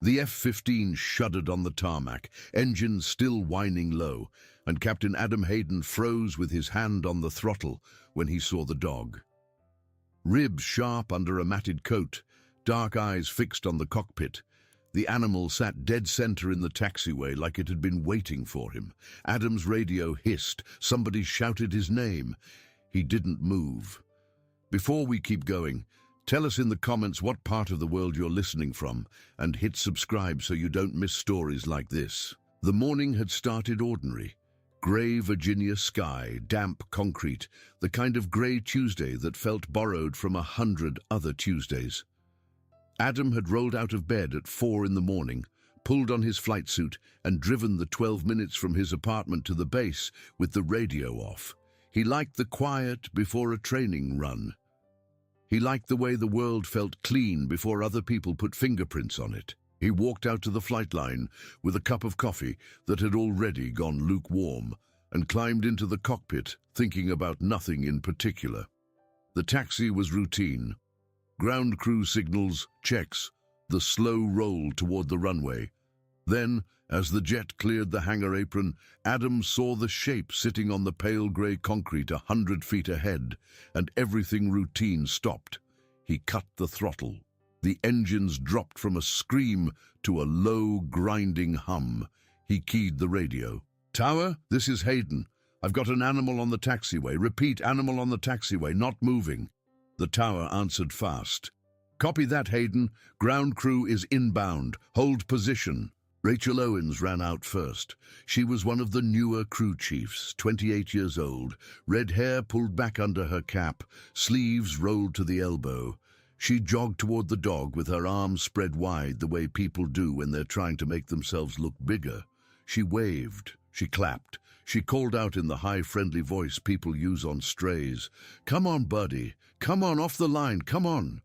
The F-15 shuddered on the tarmac, engines still whining low, and Captain Adam Hayden froze with his hand on the throttle when he saw the dog. Ribs sharp under a matted coat, dark eyes fixed on the cockpit, the animal sat dead center in the taxiway like it had been waiting for him. Adam's radio hissed. Somebody shouted his name. He didn't move. Before we keep going, tell us in the comments what part of the world you're listening from, and hit subscribe so you don't miss stories like this. The morning had started ordinary. Grey Virginia sky, damp concrete, the kind of grey Tuesday that felt borrowed from 100 other Tuesdays. Adam had rolled out of bed at 4 in the morning, pulled on his flight suit, and driven the 12 minutes from his apartment to the base with the radio off. He liked the quiet before a training run. He liked the way the world felt clean before other people put fingerprints on it. He walked out to the flight line with a cup of coffee that had already gone lukewarm and climbed into the cockpit, thinking about nothing in particular. The taxi was routine. Ground crew signals, checks, the slow roll toward the runway. Then, as the jet cleared the hangar apron, Adam saw the shape sitting on the pale grey concrete 100 feet ahead, and everything routine stopped. He cut the throttle. The engines dropped from a scream to a low, grinding hum. He keyed the radio. "Tower, this is Hayden. I've got an animal on the taxiway. Repeat, animal on the taxiway, not moving." The tower answered fast. "Copy that, Hayden. Ground crew is inbound. Hold position." Rachel Owens ran out first. She was one of the newer crew chiefs, 28 years old, red hair pulled back under her cap, sleeves rolled to the elbow. She jogged toward the dog with her arms spread wide the way people do when they're trying to make themselves look bigger. She waved. She clapped. She called out in the high, friendly voice people use on strays. "Come on, buddy. Come on, off the line. Come on."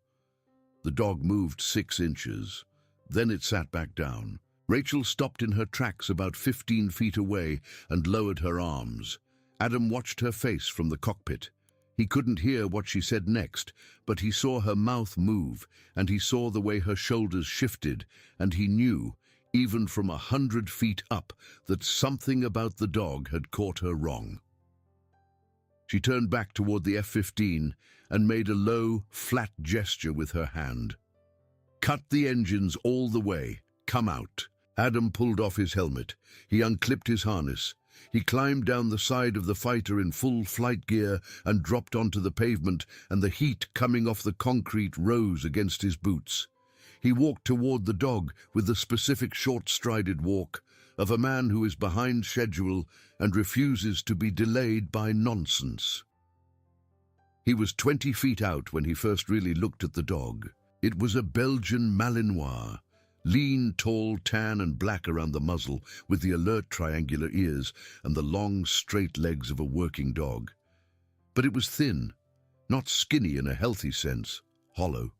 The dog moved 6 inches. Then it sat back down. Rachel stopped in her tracks about 15 feet away and lowered her arms. Adam watched her face from the cockpit. He couldn't hear what she said next, but he saw her mouth move, and he saw the way her shoulders shifted, and he knew, even from 100 feet up, that something about the dog had caught her wrong. She turned back toward the F-15 and made a low, flat gesture with her hand. "Cut the engines all the way. Come out." Adam pulled off his helmet. He unclipped his harness. He climbed down the side of the fighter in full flight gear and dropped onto the pavement, and the heat coming off the concrete rose against his boots. He walked toward the dog with the specific short-strided walk of a man who is behind schedule and refuses to be delayed by nonsense. He was 20 feet out when he first really looked at the dog. It was a Belgian Malinois, lean, tall, tan and black around the muzzle, with the alert triangular ears and the long, straight legs of a working dog. But it was thin, not skinny in a healthy sense, hollow.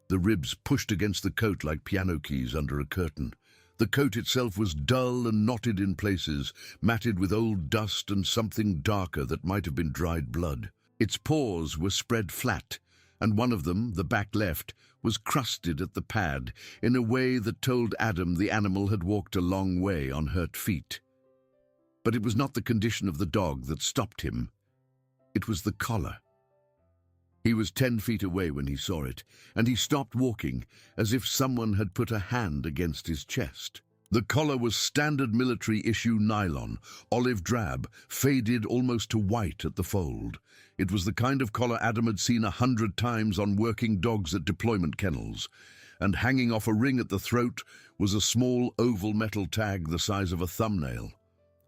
The ribs pushed against the coat like piano keys under a curtain. The coat itself was dull and knotted in places, matted with old dust and something darker that might have been dried blood. Its paws were spread flat, and one of them, the back left, was crusted at the pad in a way that told Adam the animal had walked a long way on hurt feet. But it was not the condition of the dog that stopped him. It was the collar. He was 10 feet away when he saw it, and he stopped walking, as if someone had put a hand against his chest. The collar was standard military-issue nylon, olive drab, faded almost to white at the fold. It was the kind of collar Adam had seen 100 times on working dogs at deployment kennels, and hanging off a ring at the throat was a small oval metal tag the size of a thumbnail.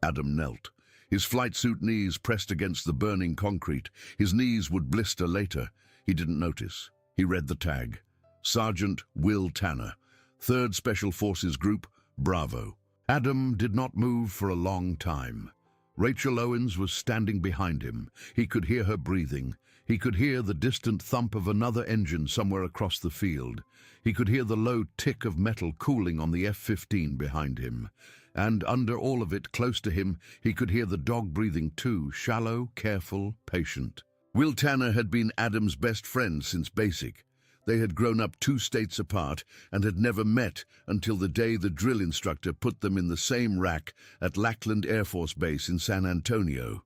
Adam knelt. His flight suit knees pressed against the burning concrete. His knees would blister later. He didn't notice. He read the tag. Sergeant Will Tanner, 3rd Special Forces Group, Bravo. Adam did not move for a long time. Rachel Owens was standing behind him. He could hear her breathing. He could hear the distant thump of another engine somewhere across the field. He could hear the low tick of metal cooling on the F-15 behind him. And under all of it, close to him, he could hear the dog breathing too, shallow, careful, patient. Will Tanner had been Adam's best friend since basic. They had grown up 2 states apart and had never met until the day the drill instructor put them in the same rack at Lackland Air Force Base in San Antonio.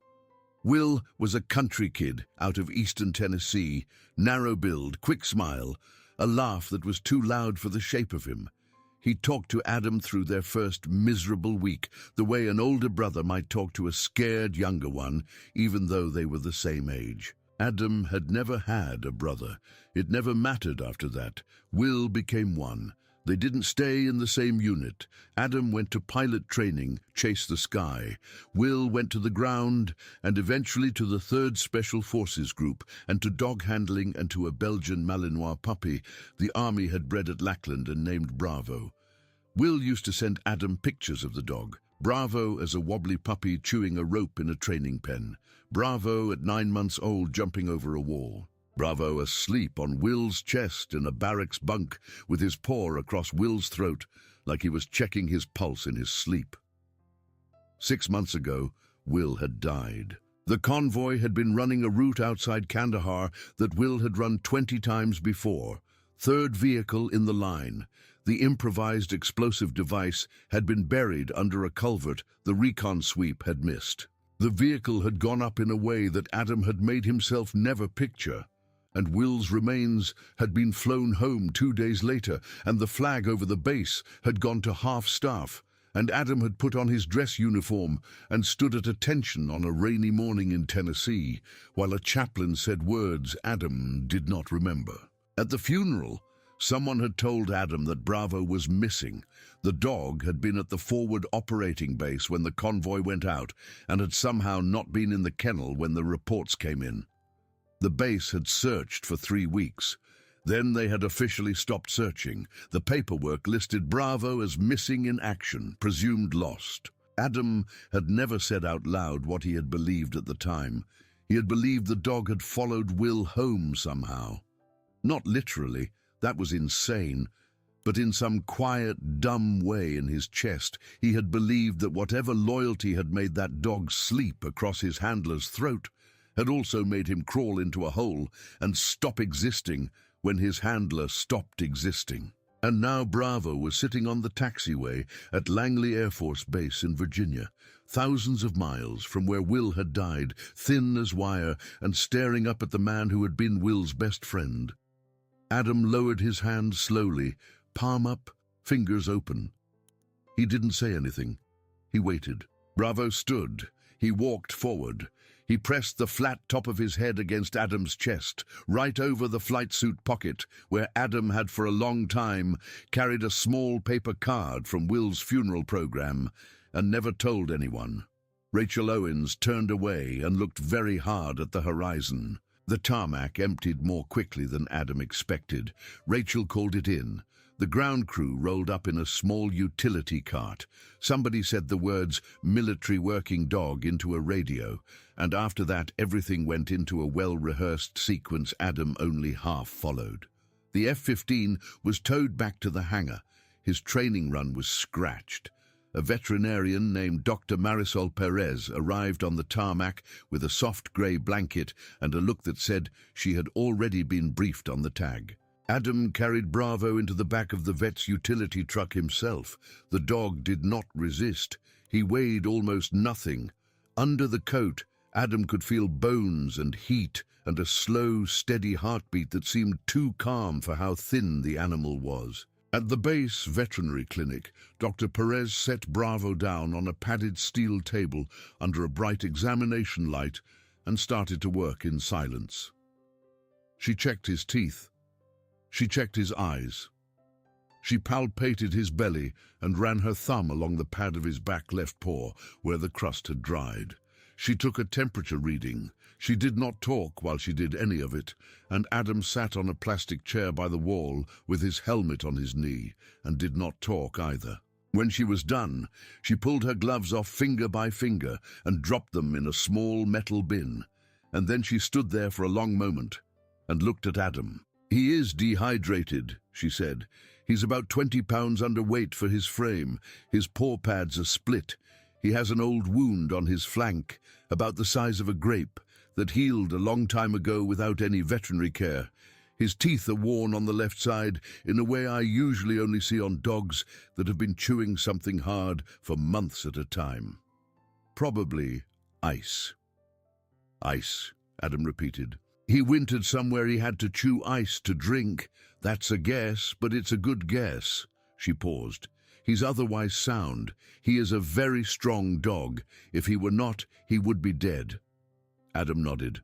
Will was a country kid out of eastern Tennessee, narrow build, quick smile, a laugh that was too loud for the shape of him. He talked to Adam through their first miserable week, the way an older brother might talk to a scared younger one, even though they were the same age. Adam had never had a brother. It never mattered after that. Will became one. They didn't stay in the same unit. Adam went to pilot training, chase the sky. Will went to the ground and eventually to the 3rd Special Forces Group and to dog handling and to a Belgian Malinois puppy the Army had bred at Lackland and named Bravo. Will used to send Adam pictures of the dog. Bravo as a wobbly puppy chewing a rope in a training pen. Bravo at 9 months old jumping over a wall. Bravo asleep on Will's chest in a barracks bunk with his paw across Will's throat like he was checking his pulse in his sleep. 6 months ago, Will had died. The convoy had been running a route outside Kandahar that Will had run 20 times before. 3rd vehicle in the line. The improvised explosive device had been buried under a culvert the recon sweep had missed. The vehicle had gone up in a way that Adam had made himself never picture. And Will's remains had been flown home 2 days later, and the flag over the base had gone to half-staff, and Adam had put on his dress uniform and stood at attention on a rainy morning in Tennessee, while a chaplain said words Adam did not remember. At the funeral, someone had told Adam that Bravo was missing. The dog had been at the forward operating base when the convoy went out, and had somehow not been in the kennel when the reports came in. The base had searched for 3 weeks. Then they had officially stopped searching. The paperwork listed Bravo as missing in action, presumed lost. Adam had never said out loud what he had believed at the time. He had believed the dog had followed Will home somehow. Not literally, that was insane, but in some quiet, dumb way in his chest, he had believed that whatever loyalty had made that dog sleep across his handler's throat had also made him crawl into a hole and stop existing when his handler stopped existing. And now Bravo was sitting on the taxiway at Langley Air Force Base in Virginia, thousands of miles from where Will had died, thin as wire and staring up at the man who had been Will's best friend. Adam lowered his hand slowly, palm up, fingers open. He didn't say anything. He waited. Bravo stood. He walked forward. He pressed the flat top of his head against Adam's chest, right over the flight suit pocket, where Adam had for a long time carried a small paper card from Will's funeral program and never told anyone. Rachel Owens turned away and looked very hard at the horizon. The tarmac emptied more quickly than Adam expected. Rachel called it in. The ground crew rolled up in a small utility cart. Somebody said the words "military working dog" into a radio, and after that everything went into a well-rehearsed sequence Adam only half followed. The F-15 was towed back to the hangar. His training run was scratched. A veterinarian named Dr. Marisol Perez arrived on the tarmac with a soft grey blanket and a look that said she had already been briefed on the tag. Adam carried Bravo into the back of the vet's utility truck himself. The dog did not resist. He weighed almost nothing. Under the coat, Adam could feel bones and heat and a slow, steady heartbeat that seemed too calm for how thin the animal was. At the base veterinary clinic, Dr. Perez set Bravo down on a padded steel table under a bright examination light and started to work in silence. She checked his teeth. She checked his eyes. She palpated his belly and ran her thumb along the pad of his back left paw where the crust had dried. She took a temperature reading. She did not talk while she did any of it, and Adam sat on a plastic chair by the wall with his helmet on his knee and did not talk either. When she was done, she pulled her gloves off finger by finger and dropped them in a small metal bin, and then she stood there for a long moment and looked at Adam. "He is dehydrated," she said. "He's about 20 pounds underweight for his frame. His paw pads are split. He has an old wound on his flank, about the size of a grape, that healed a long time ago without any veterinary care. His teeth are worn on the left side in a way I usually only see on dogs that have been chewing something hard for months at a time. Probably ice. Ice, Adam repeated. He wintered somewhere he had to chew ice to drink. That's a guess, but it's a good guess. She paused. He's otherwise sound. He is a very strong dog. If he were not, he would be dead. Adam nodded.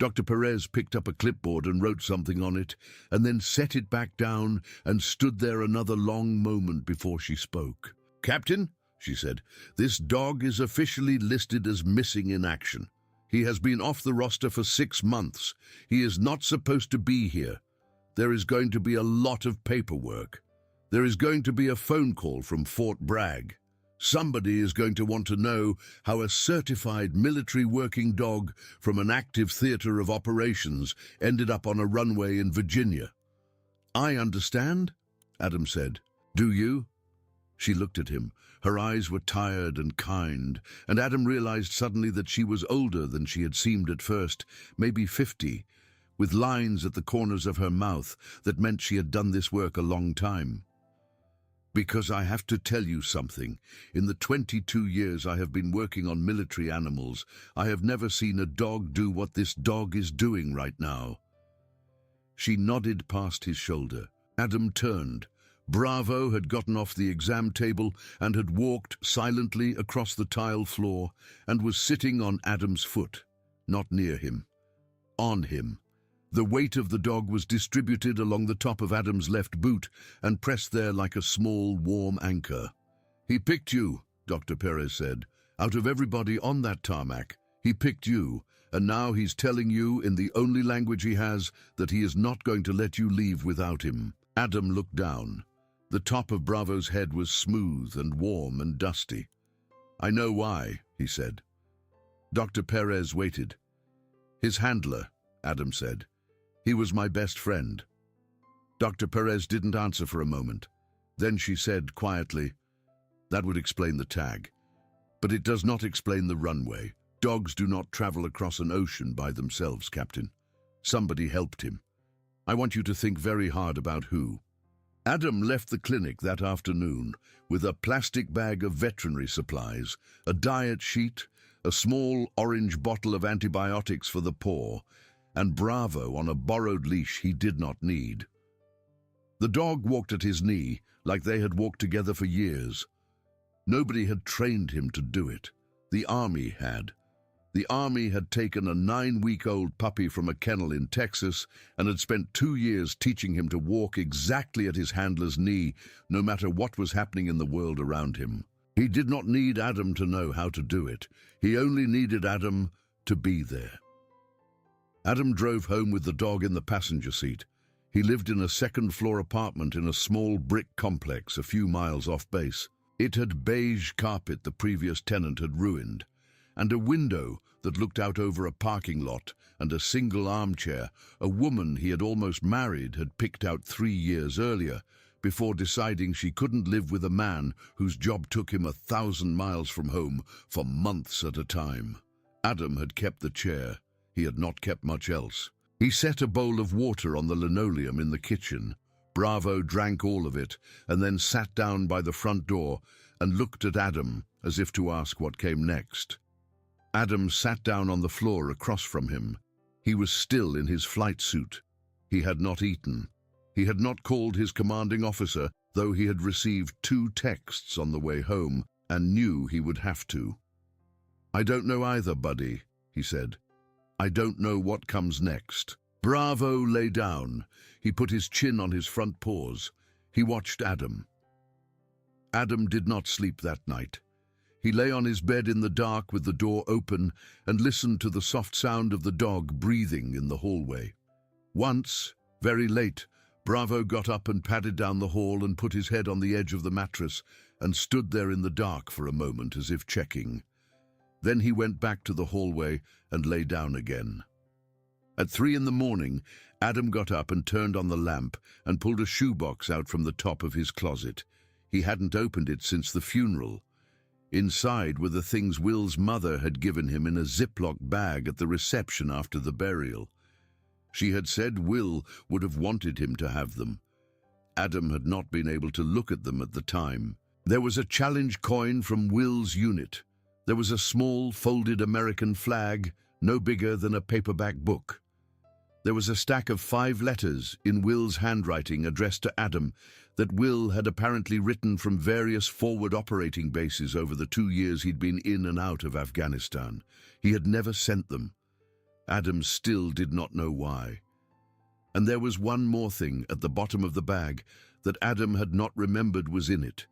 Dr. Perez picked up a clipboard and wrote something on it, and then set it back down and stood there another long moment before she spoke. "Captain," she said, "this dog is officially listed as missing in action. He has been off the roster for 6 months. He is not supposed to be here. There is going to be a lot of paperwork. There is going to be a phone call from Fort Bragg. Somebody is going to want to know how a certified military working dog from an active theater of operations ended up on a runway in Virginia." "I understand," Adam said. "Do you?" She looked at him. Her eyes were tired and kind, and Adam realized suddenly that she was older than she had seemed at first, maybe 50, with lines at the corners of her mouth that meant she had done this work a long time. "Because I have to tell you something. In the 22 years I have been working on military animals, I have never seen a dog do what this dog is doing right now." She nodded past his shoulder. Adam turned. Bravo had gotten off the exam table and had walked silently across the tile floor and was sitting on Adam's foot, not near him, on him. The weight of the dog was distributed along the top of Adam's left boot and pressed there like a small, warm anchor. "He picked you," Dr. Perez said. "Out of everybody on that tarmac, he picked you, and now he's telling you in the only language he has that he is not going to let you leave without him." Adam looked down. The top of Bravo's head was smooth and warm and dusty. "I know why," he said. Dr. Perez waited. "His handler," Adam said. "He was my best friend." Dr. Perez didn't answer for a moment. Then she said quietly, "That would explain the tag. But it does not explain the runway. Dogs do not travel across an ocean by themselves, Captain. Somebody helped him. I want you to think very hard about who." Adam left the clinic that afternoon with a plastic bag of veterinary supplies, a diet sheet, a small orange bottle of antibiotics for the paw, and Bravo on a borrowed leash he did not need. The dog walked at his knee like they had walked together for years. Nobody had trained him to do it. The army had. The army had taken a 9-week-old puppy from a kennel in Texas and had spent 2 years teaching him to walk exactly at his handler's knee, no matter what was happening in the world around him. He did not need Adam to know how to do it. He only needed Adam to be there. Adam drove home with the dog in the passenger seat. He lived in a second-floor apartment in a small brick complex a few miles off base. It had beige carpet the previous tenant had ruined, and a window that looked out over a parking lot and a single armchair a woman he had almost married had picked out 3 years earlier, before deciding she couldn't live with a man whose job took him 1,000 miles from home for months at a time. Adam had kept the chair. He had not kept much else. He set a bowl of water on the linoleum in the kitchen. Bravo drank all of it and then sat down by the front door and looked at Adam as if to ask what came next. Adam sat down on the floor across from him. He was still in his flight suit. He had not eaten. He had not called his commanding officer, though he had received 2 texts on the way home and knew he would have to. "I don't know either, buddy," he said. "I don't know what comes next." Bravo lay down. He put his chin on his front paws. He watched Adam. Adam did not sleep that night. He lay on his bed in the dark with the door open and listened to the soft sound of the dog breathing in the hallway. Once, very late, Bravo got up and padded down the hall and put his head on the edge of the mattress and stood there in the dark for a moment as if checking. Then he went back to the hallway and lay down again. At 3 in the morning, Adam got up and turned on the lamp and pulled a shoebox out from the top of his closet. He hadn't opened it since the funeral. Inside were the things Will's mother had given him in a Ziploc bag at the reception after the burial. She had said Will would have wanted him to have them. Adam had not been able to look at them at the time. There was a challenge coin from Will's unit. There was a small folded American flag, no bigger than a paperback book. There was a stack of 5 letters in Will's handwriting addressed to Adam that Will had apparently written from various forward operating bases over the 2 years he'd been in and out of Afghanistan. He had never sent them. Adam still did not know why. And there was one more thing at the bottom of the bag that Adam had not remembered was in it.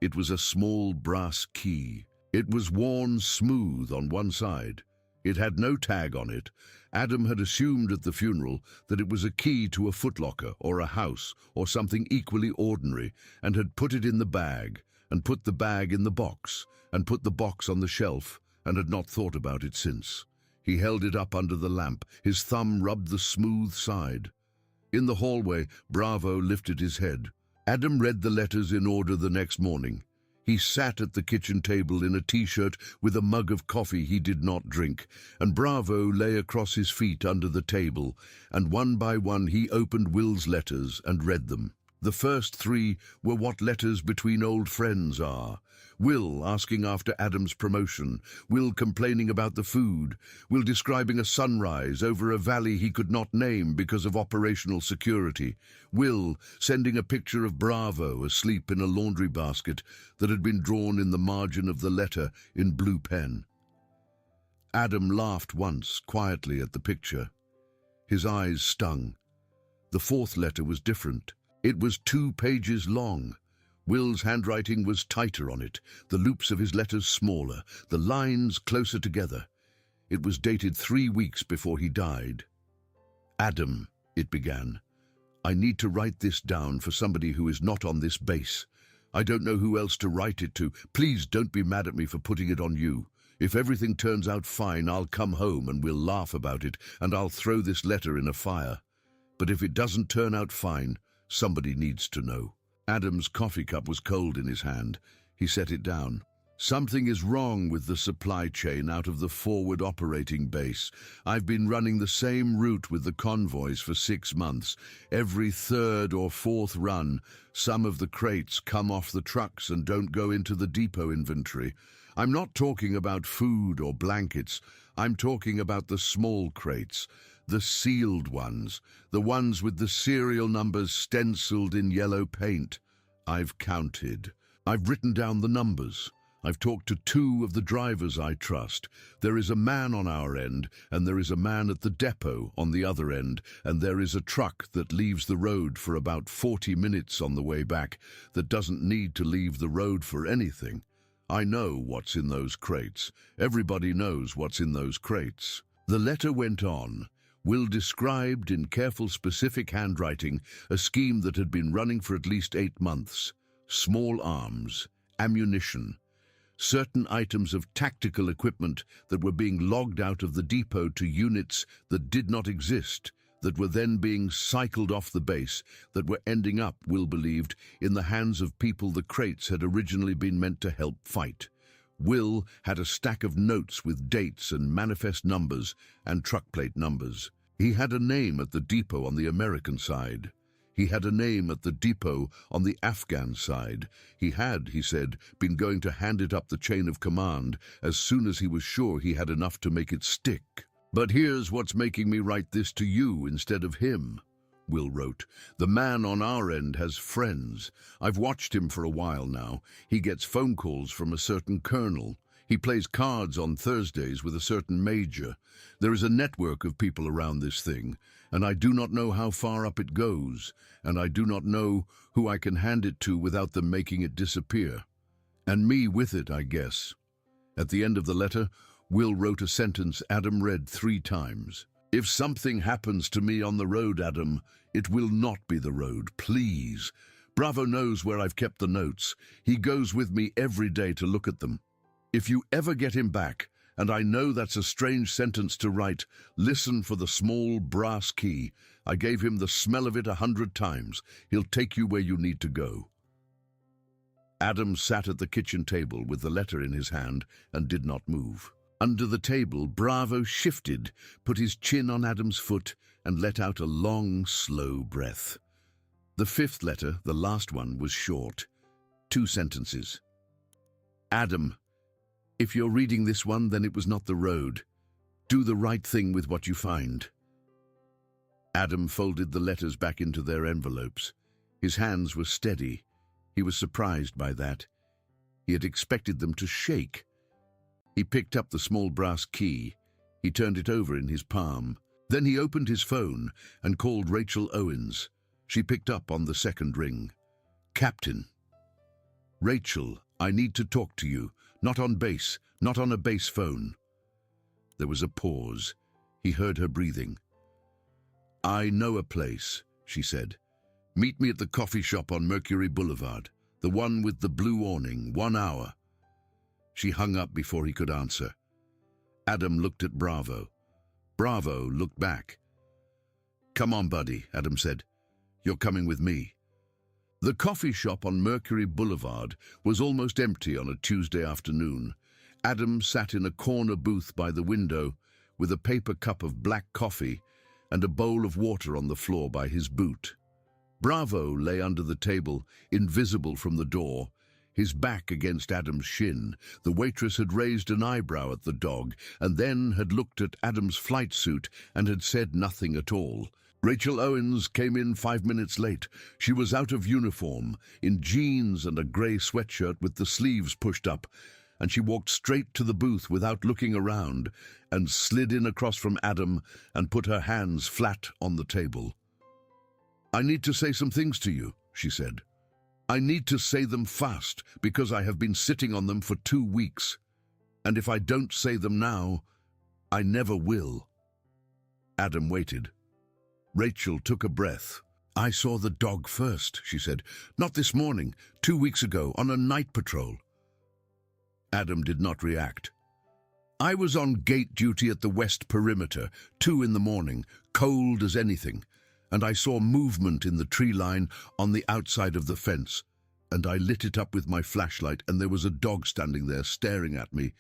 It was a small brass key. It was worn smooth on one side. It had no tag on it. Adam had assumed at the funeral that it was a key to a footlocker or a house or something equally ordinary, and had put it in the bag, and put the bag in the box, and put the box on the shelf, and had not thought about it since. He held it up under the lamp. His thumb rubbed the smooth side. In the hallway, Bravo lifted his head. Adam read the letters in order the next morning. He sat at the kitchen table in a t-shirt with a mug of coffee he did not drink, and Bravo lay across his feet under the table, and one by one he opened Will's letters and read them. The first 3 were what letters between old friends are. Will asking after Adam's promotion, Will complaining about the food, Will describing a sunrise over a valley he could not name because of operational security, Will sending a picture of Bravo asleep in a laundry basket that had been drawn in the margin of the letter in blue pen. Adam laughed once, quietly, at the picture. His eyes stung. The 4th letter was different. It was 2 pages long. Will's handwriting was tighter on it, the loops of his letters smaller, the lines closer together. It was dated 3 weeks before he died. Adam, it began, I need to write this down for somebody who is not on this base. I don't know who else to write it to. Please don't be mad at me for putting it on you. If everything turns out fine, I'll come home and we'll laugh about it, and I'll throw this letter in a fire. But if it doesn't turn out fine, somebody needs to know. Adam's coffee cup was cold in his hand. He set it down. Something is wrong with the supply chain out of the forward operating base. I've been running the same route with the convoys for 6 months. Every 3rd or 4th run, some of the crates come off the trucks and don't go into the depot inventory. I'm not talking about food or blankets. I'm talking about the small crates. The sealed ones, the ones with the serial numbers stenciled in yellow paint. I've counted. I've written down the numbers. I've talked to 2 of the drivers I trust. There is a man on our end, and there is a man at the depot on the other end, and there is a truck that leaves the road for about 40 minutes on the way back that doesn't need to leave the road for anything. I know what's in those crates. Everybody knows what's in those crates. The letter went on. Will described in careful specific handwriting a scheme that had been running for at least 8 months. Small arms, ammunition, certain items of tactical equipment that were being logged out of the depot to units that did not exist, that were then being cycled off the base, that were ending up, Will believed, in the hands of people the crates had originally been meant to help fight. Will had a stack of notes with dates and manifest numbers and truck plate numbers. He had a name at the depot on the American side. He had a name at the depot on the Afghan side. He had, he said, been going to hand it up the chain of command as soon as he was sure he had enough to make it stick. But here's what's making me write this to you instead of him, Will wrote. The man on our end has friends. I've watched him for a while now. He gets phone calls from a certain colonel. He plays cards on Thursdays with a certain major. There is a network of people around this thing, and I do not know how far up it goes, and I do not know who I can hand it to without them making it disappear. And me with it, I guess. At the end of the letter, Will wrote a sentence Adam read 3 times. If something happens to me on the road, Adam, it will not be the road, please. Bravo knows where I've kept the notes. He goes with me every day to look at them. If you ever get him back, and I know that's a strange sentence to write, listen for the small brass key. I gave him the smell of it 100 times. He'll take you where you need to go. Adam sat at the kitchen table with the letter in his hand and did not move. Under the table, Bravo shifted, put his chin on Adam's foot, and let out a long, slow breath. The fifth letter, the last one, was short. 2 sentences. Adam, if you're reading this one, then it was not the road. Do the right thing with what you find. Adam folded the letters back into their envelopes. His hands were steady. He was surprised by that. He had expected them to shake. He picked up the small brass key. He turned it over in his palm. Then he opened his phone and called Rachel Owens. She picked up on the second ring. Captain. Rachel, I need to talk to you. Not on base, not on a base phone. There was a pause. He heard her breathing. I know a place, she said. Meet me at the coffee shop on Mercury Boulevard, the one with the blue awning, 1 hour. She hung up before he could answer. Adam looked at Bravo. Bravo looked back. Come on, buddy, Adam said. You're coming with me. The coffee shop on Mercury Boulevard was almost empty on a Tuesday afternoon. Adam sat in a corner booth by the window with a paper cup of black coffee and a bowl of water on the floor by his boot. Bravo lay under the table, invisible from the door, his back against Adam's shin. The waitress had raised an eyebrow at the dog and then had looked at Adam's flight suit and had said nothing at all. Rachel Owens came in 5 minutes late. She was out of uniform, in jeans and a grey sweatshirt with the sleeves pushed up, and she walked straight to the booth without looking around and slid in across from Adam and put her hands flat on the table. I need to say some things to you, she said. I need to say them fast because I have been sitting on them for 2 weeks. And if I don't say them now, I never will. Adam waited. Rachel took a breath. I saw the dog first, she said. Not this morning, 2 weeks ago, on a night patrol. Adam did not react. I was on gate duty at the west perimeter, 2 in the morning, cold as anything, and I saw movement in the tree line on the outside of the fence, and I lit it up with my flashlight, and there was a dog standing there staring at me,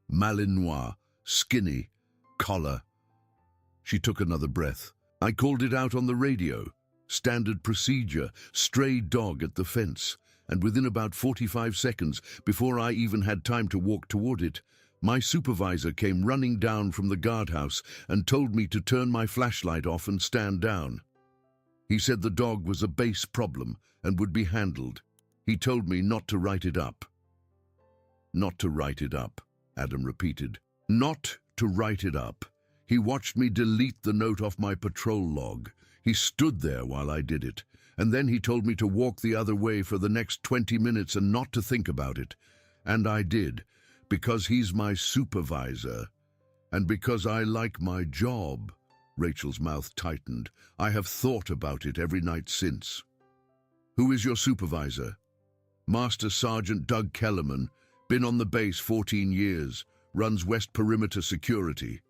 Malinois, skinny, collar. She took another breath. I called it out on the radio. Standard procedure, stray dog at the fence, and within about 45 seconds, before I even had time to walk toward it, my supervisor came running down from the guardhouse and told me to turn my flashlight off and stand down. He said the dog was a base problem and would be handled. He told me not to write it up. Not to write it up, Adam repeated. Not to write it up. He watched me delete the note off my patrol log. He stood there while I did it, and then he told me to walk the other way for the next 20 minutes and not to think about it. And I did, because he's my supervisor, and because I like my job. Rachel's mouth tightened. I have thought about it every night since. Who is your supervisor? Master Sergeant Doug Kellerman, been on the base 14 years, runs West Perimeter Security.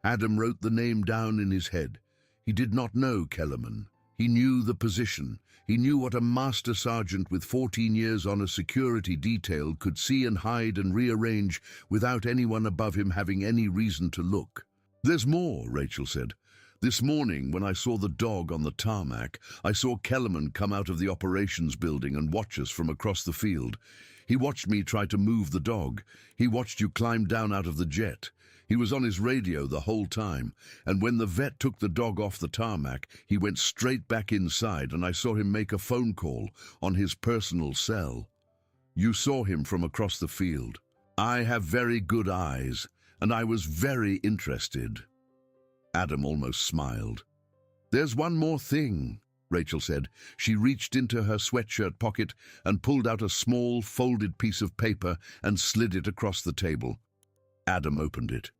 Adam wrote the name down in his head. He did not know Kellerman. He knew the position. He knew what a master sergeant with 14 years on a security detail could see and hide and rearrange without anyone above him having any reason to look. There's more, Rachel said. This morning, when I saw the dog on the tarmac, I saw Kellerman come out of the operations building and watch us from across the field. He watched me try to move the dog. He watched you climb down out of the jet. He was on his radio the whole time, and when the vet took the dog off the tarmac, he went straight back inside, and I saw him make a phone call on his personal cell. You saw him from across the field. I have very good eyes, and I was very interested. Adam almost smiled. There's one more thing, Rachel said. She reached into her sweatshirt pocket and pulled out a small, folded piece of paper and slid it across the table. Adam opened it.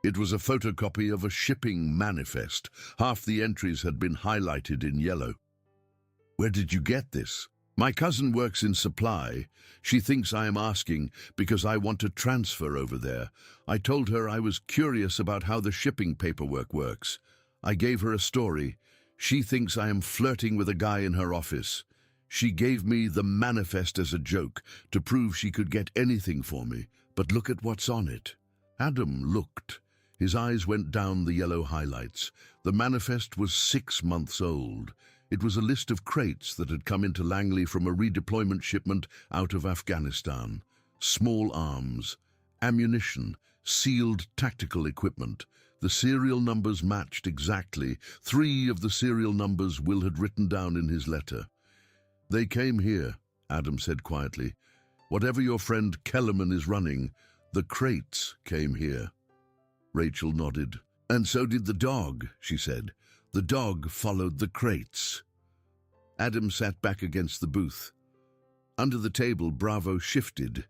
It was a photocopy of a shipping manifest. Half the entries had been highlighted in yellow. Where did you get this? My cousin works in supply. She thinks I am asking because I want to transfer over there. I told her I was curious about how the shipping paperwork works. I gave her a story. She thinks I am flirting with a guy in her office. She gave me the manifest as a joke to prove she could get anything for me. But look at what's on it. Adam looked. His eyes went down the yellow highlights. The manifest was 6 months old. It was a list of crates that had come into Langley from a redeployment shipment out of Afghanistan. Small arms, ammunition, sealed tactical equipment. The serial numbers matched exactly. 3 of the serial numbers Will had written down in his letter. "They came here," Adam said quietly. "Whatever your friend Kellerman is running, the crates came here." Rachel nodded. "And so did the dog," she said. "The dog followed the crates." Adam sat back against the booth. Under the table, Bravo shifted,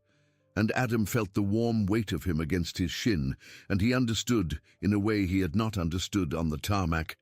and Adam felt the warm weight of him against his shin, and he understood, in a way he had not understood on the tarmac,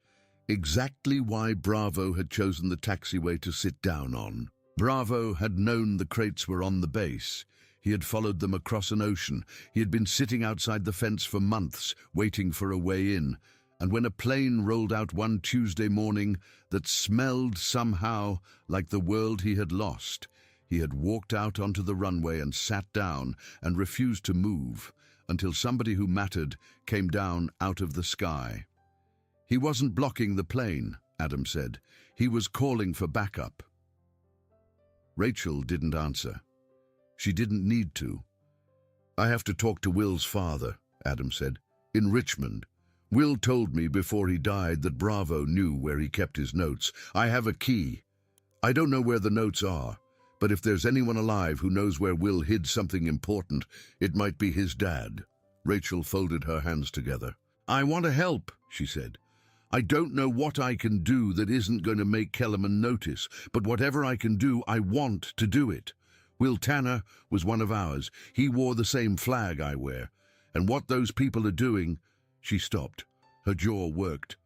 exactly why Bravo had chosen the taxiway to sit down on. Bravo had known the crates were on the base. He had followed them across an ocean. He had been sitting outside the fence for months, waiting for a way in. And when a plane rolled out one Tuesday morning that smelled somehow like the world he had lost, he had walked out onto the runway and sat down and refused to move until somebody who mattered came down out of the sky. He wasn't blocking the plane, Adam said. He was calling for backup. Rachel didn't answer. She didn't need to. "I have to talk to Will's father," Adam said. "In Richmond. Will told me before he died that Bravo knew where he kept his notes. I have a key. I don't know where the notes are, but if there's anyone alive who knows where Will hid something important, it might be his dad." Rachel folded her hands together. "I want to help," she said. "I don't know what I can do that isn't going to make Kellerman notice, but whatever I can do, I want to do it. Will Tanner was one of ours. He wore the same flag I wear. And what those people are doing—" She stopped. Her jaw worked.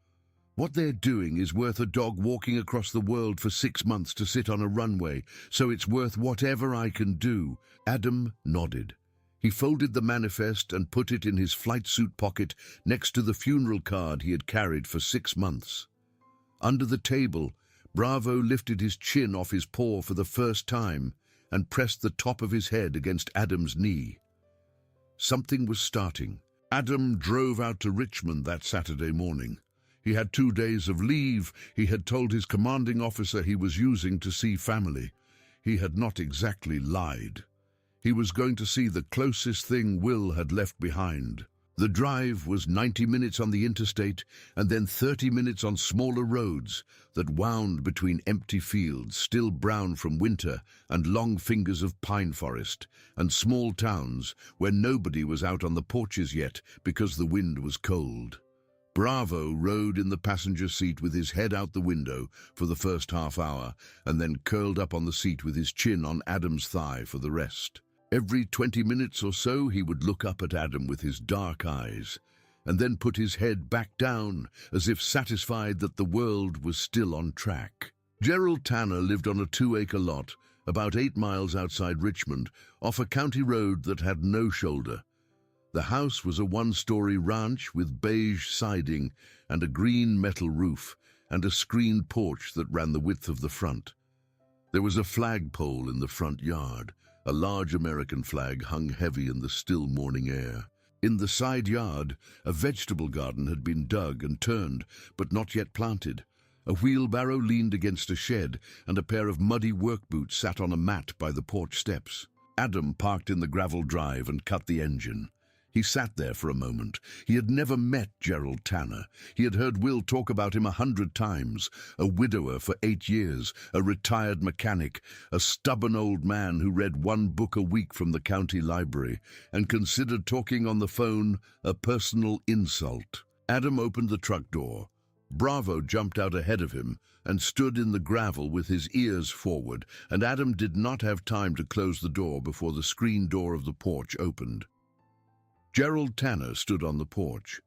"What they're doing is worth a dog walking across the world for 6 months to sit on a runway, so it's worth whatever I can do." Adam nodded. He folded the manifest and put it in his flight suit pocket next to the funeral card he had carried for 6 months. Under the table, Bravo lifted his chin off his paw for the first time and pressed the top of his head against Adam's knee. Something was starting. Adam drove out to Richmond that Saturday morning. He had 2 days of leave. He had told his commanding officer he was using to see family. He had not exactly lied. He was going to see the closest thing Will had left behind. The drive was 90 minutes on the interstate and then 30 minutes on smaller roads that wound between empty fields, still brown from winter, and long fingers of pine forest, and small towns where nobody was out on the porches yet because the wind was cold. Bravo rode in the passenger seat with his head out the window for the first half hour and then curled up on the seat with his chin on Adam's thigh for the rest. Every 20 minutes or so he would look up at Adam with his dark eyes and then put his head back down as if satisfied that the world was still on track. Gerald Tanner lived on a 2-acre lot about 8 miles outside Richmond off a county road that had no shoulder. The house was a 1-story ranch with beige siding and a green metal roof and a screened porch that ran the width of the front. There was a flagpole in the front yard. A large American flag hung heavy in the still morning air. In the side yard, a vegetable garden had been dug and turned, but not yet planted. A wheelbarrow leaned against a shed, and a pair of muddy work boots sat on a mat by the porch steps. Adam parked in the gravel drive and cut the engine. He sat there for a moment. He had never met Gerald Tanner. He had heard Will talk about him 100 times. A widower for 8 years, a retired mechanic, a stubborn old man who read 1 book a week from the county library and considered talking on the phone a personal insult. Adam opened the truck door. Bravo jumped out ahead of him and stood in the gravel with his ears forward, and Adam did not have time to close the door before the screen door of the porch opened. Gerald Tanner stood on the porch.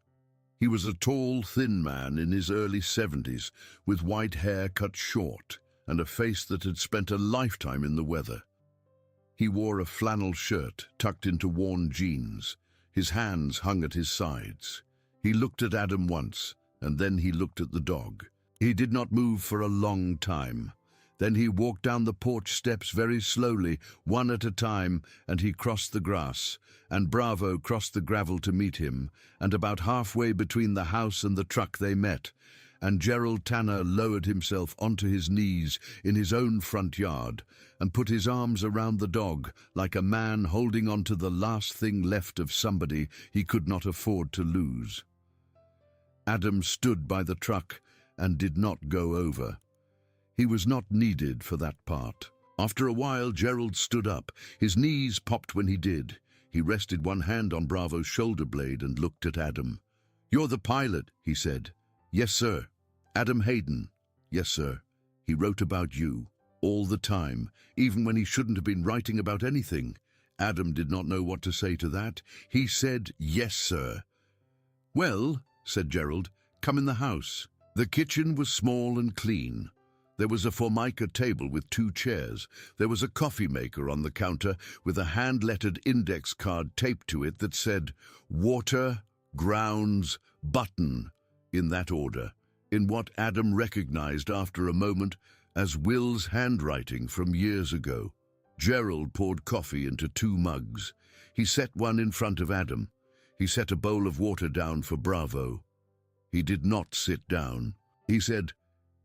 He was a tall, thin man in his early 70s, with white hair cut short and a face that had spent a lifetime in the weather. He wore a flannel shirt tucked into worn jeans. His hands hung at his sides. He looked at Adam once, and then he looked at the dog. He did not move for a long time. Then he walked down the porch steps very slowly, one at a time, and he crossed the grass, and Bravo crossed the gravel to meet him, and about halfway between the house and the truck they met, and Gerald Tanner lowered himself onto his knees in his own front yard and put his arms around the dog like a man holding on to the last thing left of somebody he could not afford to lose. Adam stood by the truck and did not go over. He was not needed for that part. After a while, Gerald stood up. His knees popped when he did. He rested one hand on Bravo's shoulder blade and looked at Adam. "You're the pilot," he said. "Yes, sir." "Adam Hayden." "Yes, sir. He wrote about you. All the time, even when he shouldn't have been writing about anything." Adam did not know what to say to that. He said, "Yes, sir." "Well," said Gerald, "come in the house." The kitchen was small and clean. There was a formica table with 2 chairs. There was a coffee maker on the counter with a hand-lettered index card taped to it that said, "Water, grounds, button," in that order, in what Adam recognized after a moment as Will's handwriting from years ago. Gerald poured coffee into 2 mugs. He set one in front of Adam. He set a bowl of water down for Bravo. He did not sit down. He said,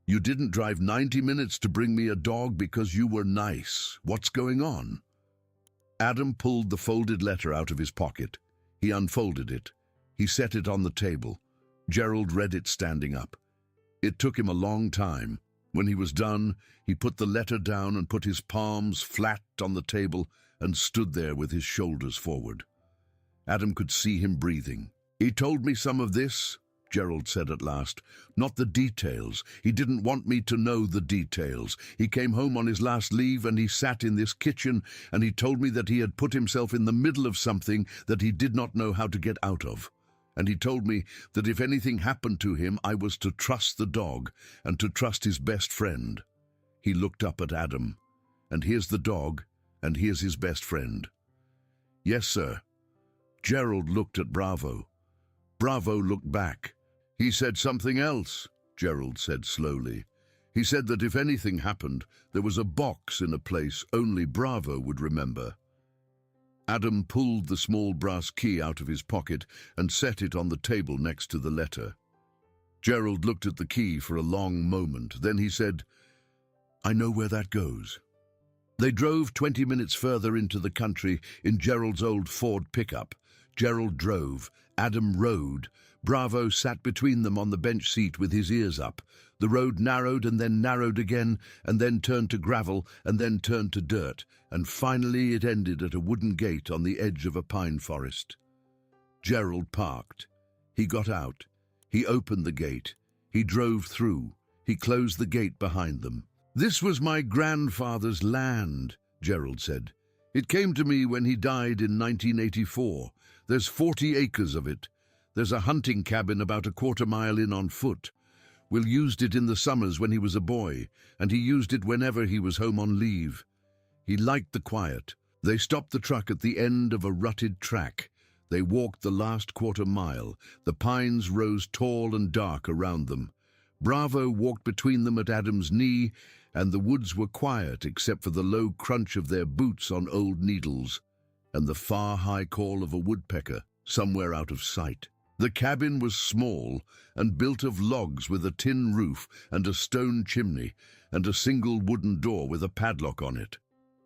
"You didn't drive 90 minutes to bring me a dog because you were nice. What's going on?" Adam pulled the folded letter out of his pocket. He unfolded it. He set it on the table. Gerald read it standing up. It took him a long time. When he was done, he put the letter down and put his palms flat on the table and stood there with his shoulders forward. Adam could see him breathing. "He told me some of this," Gerald said at last. "Not the details. He didn't want me to know the details. He came home on his last leave and he sat in this kitchen and he told me that he had put himself in the middle of something that he did not know how to get out of. And he told me that if anything happened to him, I was to trust the dog and to trust his best friend." He looked up at Adam. "And here's the dog, and here's his best friend." "Yes, sir." Gerald looked at Bravo. Bravo looked back. "He said something else," Gerald said slowly. "He said that if anything happened, there was a box in a place only Bravo would remember." Adam pulled the small brass key out of his pocket and set it on the table next to the letter. Gerald looked at the key for a long moment. Then he said, "I know where that goes." They drove 20 minutes further into the country in Gerald's old Ford pickup. Gerald drove. Adam rode. Bravo sat between them on the bench seat with his ears up. The road narrowed and then narrowed again, and then turned to gravel, and then turned to dirt, and finally it ended at a wooden gate on the edge of a pine forest. Gerald parked. He got out. He opened the gate. He drove through. He closed the gate behind them. "This was my grandfather's land," Gerald said. "It came to me when he died in 1984. There's 40 acres of it. There's a hunting cabin about a quarter-mile in on foot. Will used it in the summers when he was a boy, and he used it whenever he was home on leave. He liked the quiet. They stopped the truck at the end of a rutted track. They walked the last quarter-mile. The pines rose tall and dark around them. Bravo walked between them at Adam's knee, and the woods were quiet except for the low crunch of their boots on old needles and the far high call of a woodpecker somewhere out of sight. The cabin was small and built of logs with a tin roof and a stone chimney and a single wooden door with a padlock on it.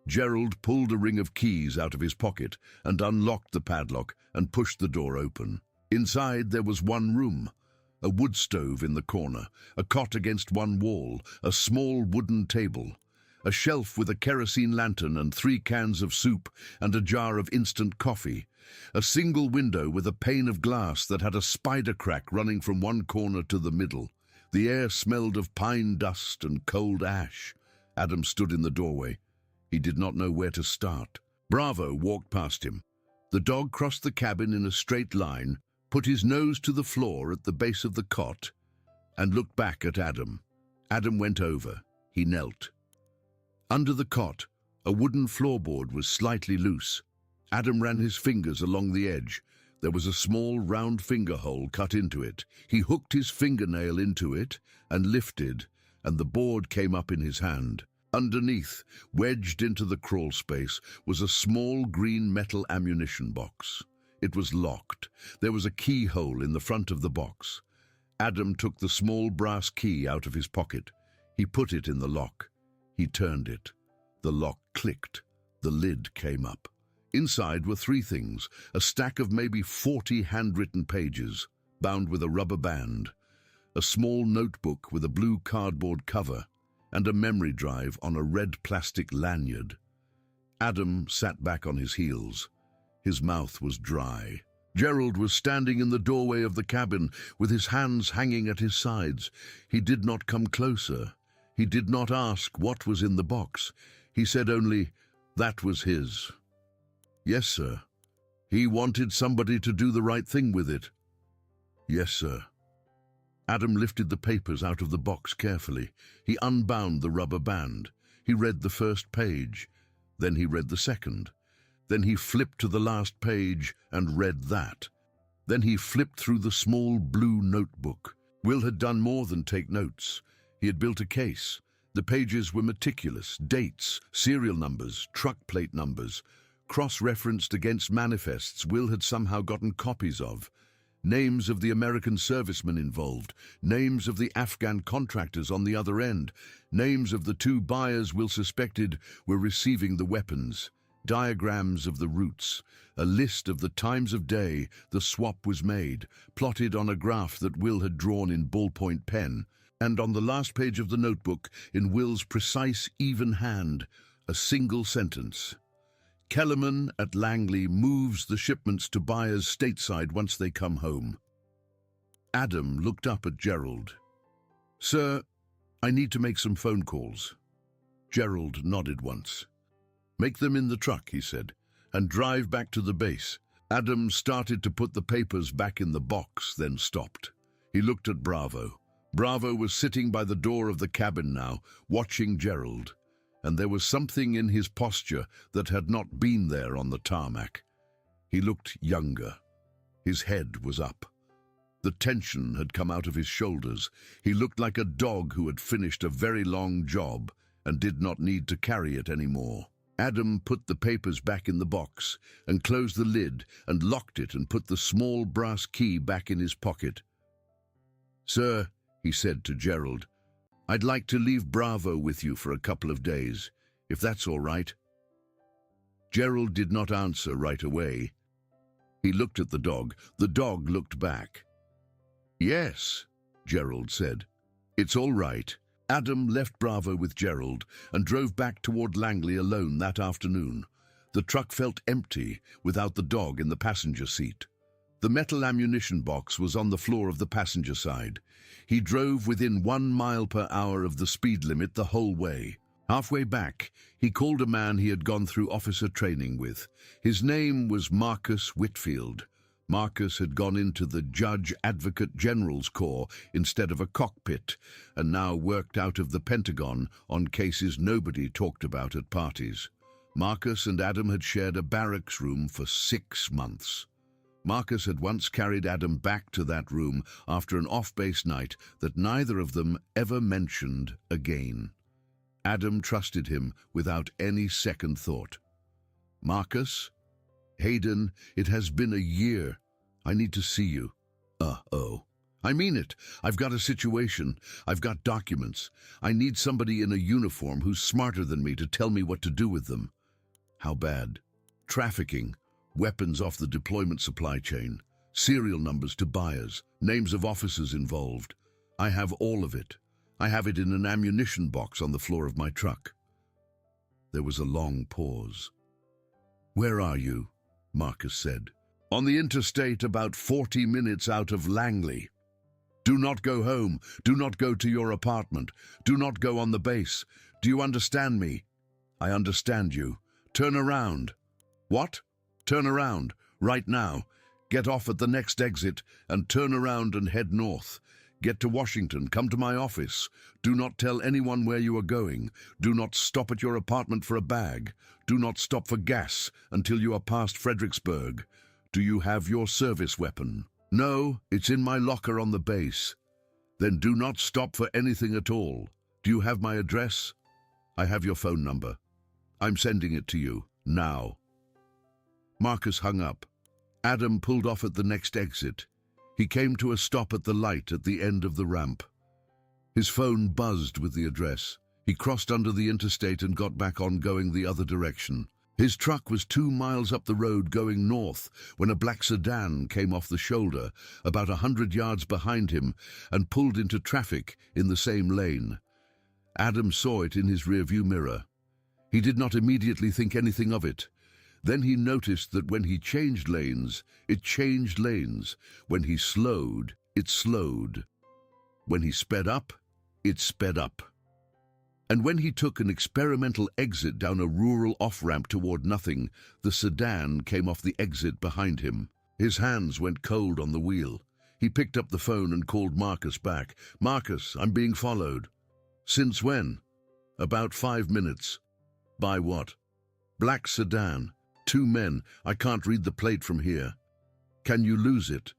Gerald pulled a ring of keys out of his pocket and unlocked the padlock and pushed the door open. Inside there was one room. A wood stove in the corner, a cot against one wall, a small wooden table, a shelf with a kerosene lantern and 3 cans of soup and a jar of instant coffee, a single window with a pane of glass that had a spider crack running from one corner to the middle. The air smelled of pine dust and cold ash. Adam stood in the doorway. He did not know where to start. Bravo walked past him. The dog crossed the cabin in a straight line, put his nose to the floor at the base of the cot, and looked back at Adam. Adam went over. He knelt. Under the cot, a wooden floorboard was slightly loose. Adam ran his fingers along the edge. There was a small round finger hole cut into it. He hooked his fingernail into it and lifted, and the board came up in his hand. Underneath, wedged into the crawl space, was a small green metal ammunition box. It was locked. There was a keyhole in the front of the box. Adam took the small brass key out of his pocket. He put it in the lock. He turned it. The lock clicked. The lid came up. Inside were three things: a stack of maybe 40 handwritten pages, bound with a rubber band, a small notebook with a blue cardboard cover, and a memory drive on a red plastic lanyard. Adam sat back on his heels. His mouth was dry. Gerald was standing in the doorway of the cabin with his hands hanging at his sides. He did not come closer. He did not ask what was in the box. He said only, "That was his." "Yes, sir." "He wanted somebody to do the right thing with it." "Yes, sir." Adam lifted the papers out of the box carefully. He unbound the rubber band. He read the first page. Then he read the second. Then he flipped to the last page and read that. Then he flipped through the small blue notebook. Will had done more than take notes. He had built a case. The pages were meticulous: dates, serial numbers, truck plate numbers, cross-referenced against manifests Will had somehow gotten copies of, names of the American servicemen involved, names of the Afghan contractors on the other end, names of the two buyers Will suspected were receiving the weapons, diagrams of the routes, a list of the times of day the swap was made, plotted on a graph that Will had drawn in ballpoint pen, and on the last page of the notebook, in Will's precise, even hand, a single sentence: "Kellerman at Langley moves the shipments to buyers stateside once they come home." Adam looked up at Gerald. "Sir, I need to make some phone calls." Gerald nodded once. "Make them in the truck," he said, "and drive back to the base." Adam started to put the papers back in the box, then stopped. He looked at Bravo. Bravo was sitting by the door of the cabin now, watching Gerald, and there was something in his posture that had not been there on the tarmac. He looked younger. His head was up. The tension had come out of his shoulders. He looked like a dog who had finished a very long job and did not need to carry it anymore. Adam put the papers back in the box and closed the lid and locked it and put the small brass key back in his pocket. "Sir," he said to Gerald, "I'd like to leave Bravo with you for a couple of days, if that's all right." Gerald did not answer right away. He looked at the dog. The dog looked back. "Yes," Gerald said. "It's all right." Adam left Bravo with Gerald and drove back toward Langley alone that afternoon. The truck felt empty without the dog in the passenger seat. The metal ammunition box was on the floor of the passenger side. He drove within 1 mile per hour of the speed limit the whole way. Halfway back, he called a man he had gone through officer training with. His name was Marcus Whitfield. Marcus had gone into the Judge Advocate General's Corps instead of a cockpit, and now worked out of the Pentagon on cases nobody talked about at parties. Marcus and Adam had shared a barracks room for 6 months. Marcus had once carried Adam back to that room after an off-base night that neither of them ever mentioned again. Adam trusted him without any second thought. "Marcus? Hayden, it has been a year. I need to see you." "Oh. I mean it. I've got a situation. I've got documents. I need somebody in a uniform who's smarter than me to tell me what to do with them." "How bad?" "Trafficking. Weapons off the deployment supply chain. Serial numbers to buyers. Names of officers involved. I have all of it. I have it in an ammunition box on the floor of my truck." There was a long pause. "Where are you?" Marcus said. "On the interstate, about 40 minutes out of Langley." "Do not go home. Do not go to your apartment. Do not go on the base. Do you understand me?" "I understand you. Turn around." "What?" "Turn around. Right now. Get off at the next exit and turn around and head north. Get to Washington. Come to my office. Do not tell anyone where you are going. Do not stop at your apartment for a bag. Do not stop for gas until you are past Fredericksburg. Do you have your service weapon?" "No, it's in my locker on the base." "Then do not stop for anything at all. Do you have my address?" I have your phone number. I'm sending it to you, now." Marcus hung up. Adam pulled off at the next exit. He came to a stop at the light at the end of the ramp. His phone buzzed with the address. He crossed under the interstate and got back on, going the other direction. His truck was 2 miles up the road going north when a black sedan came off the shoulder about 100 yards behind him and pulled into traffic in the same lane. Adam saw it in his rearview mirror. He did not immediately think anything of it. Then he noticed that when he changed lanes, it changed lanes. When he slowed, it slowed. When he sped up, it sped up. And when he took an experimental exit down a rural off-ramp toward nothing, the sedan came off the exit behind him. His hands went cold on the wheel. He picked up the phone and called Marcus back. "Marcus, I'm being followed." "Since when?" "About 5 minutes." "By what?" "Black sedan. 2 men. I can't read the plate from here." "Can you lose it?"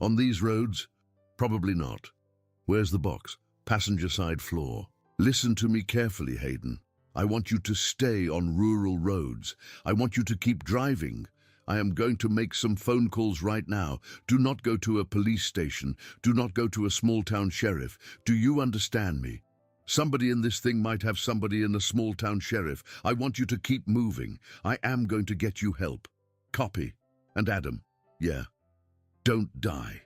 "On these roads? Probably not." "Where's the box?" "Passenger side floor." "Listen to me carefully, Hayden. I want you to stay on rural roads. I want you to keep driving. I am going to make some phone calls right now. Do not go to a police station. Do not go to a small-town sheriff. Do you understand me? Somebody in this thing might have somebody in a small-town sheriff. I want you to keep moving. I am going to get you help. Copy. And Adam, yeah, don't die."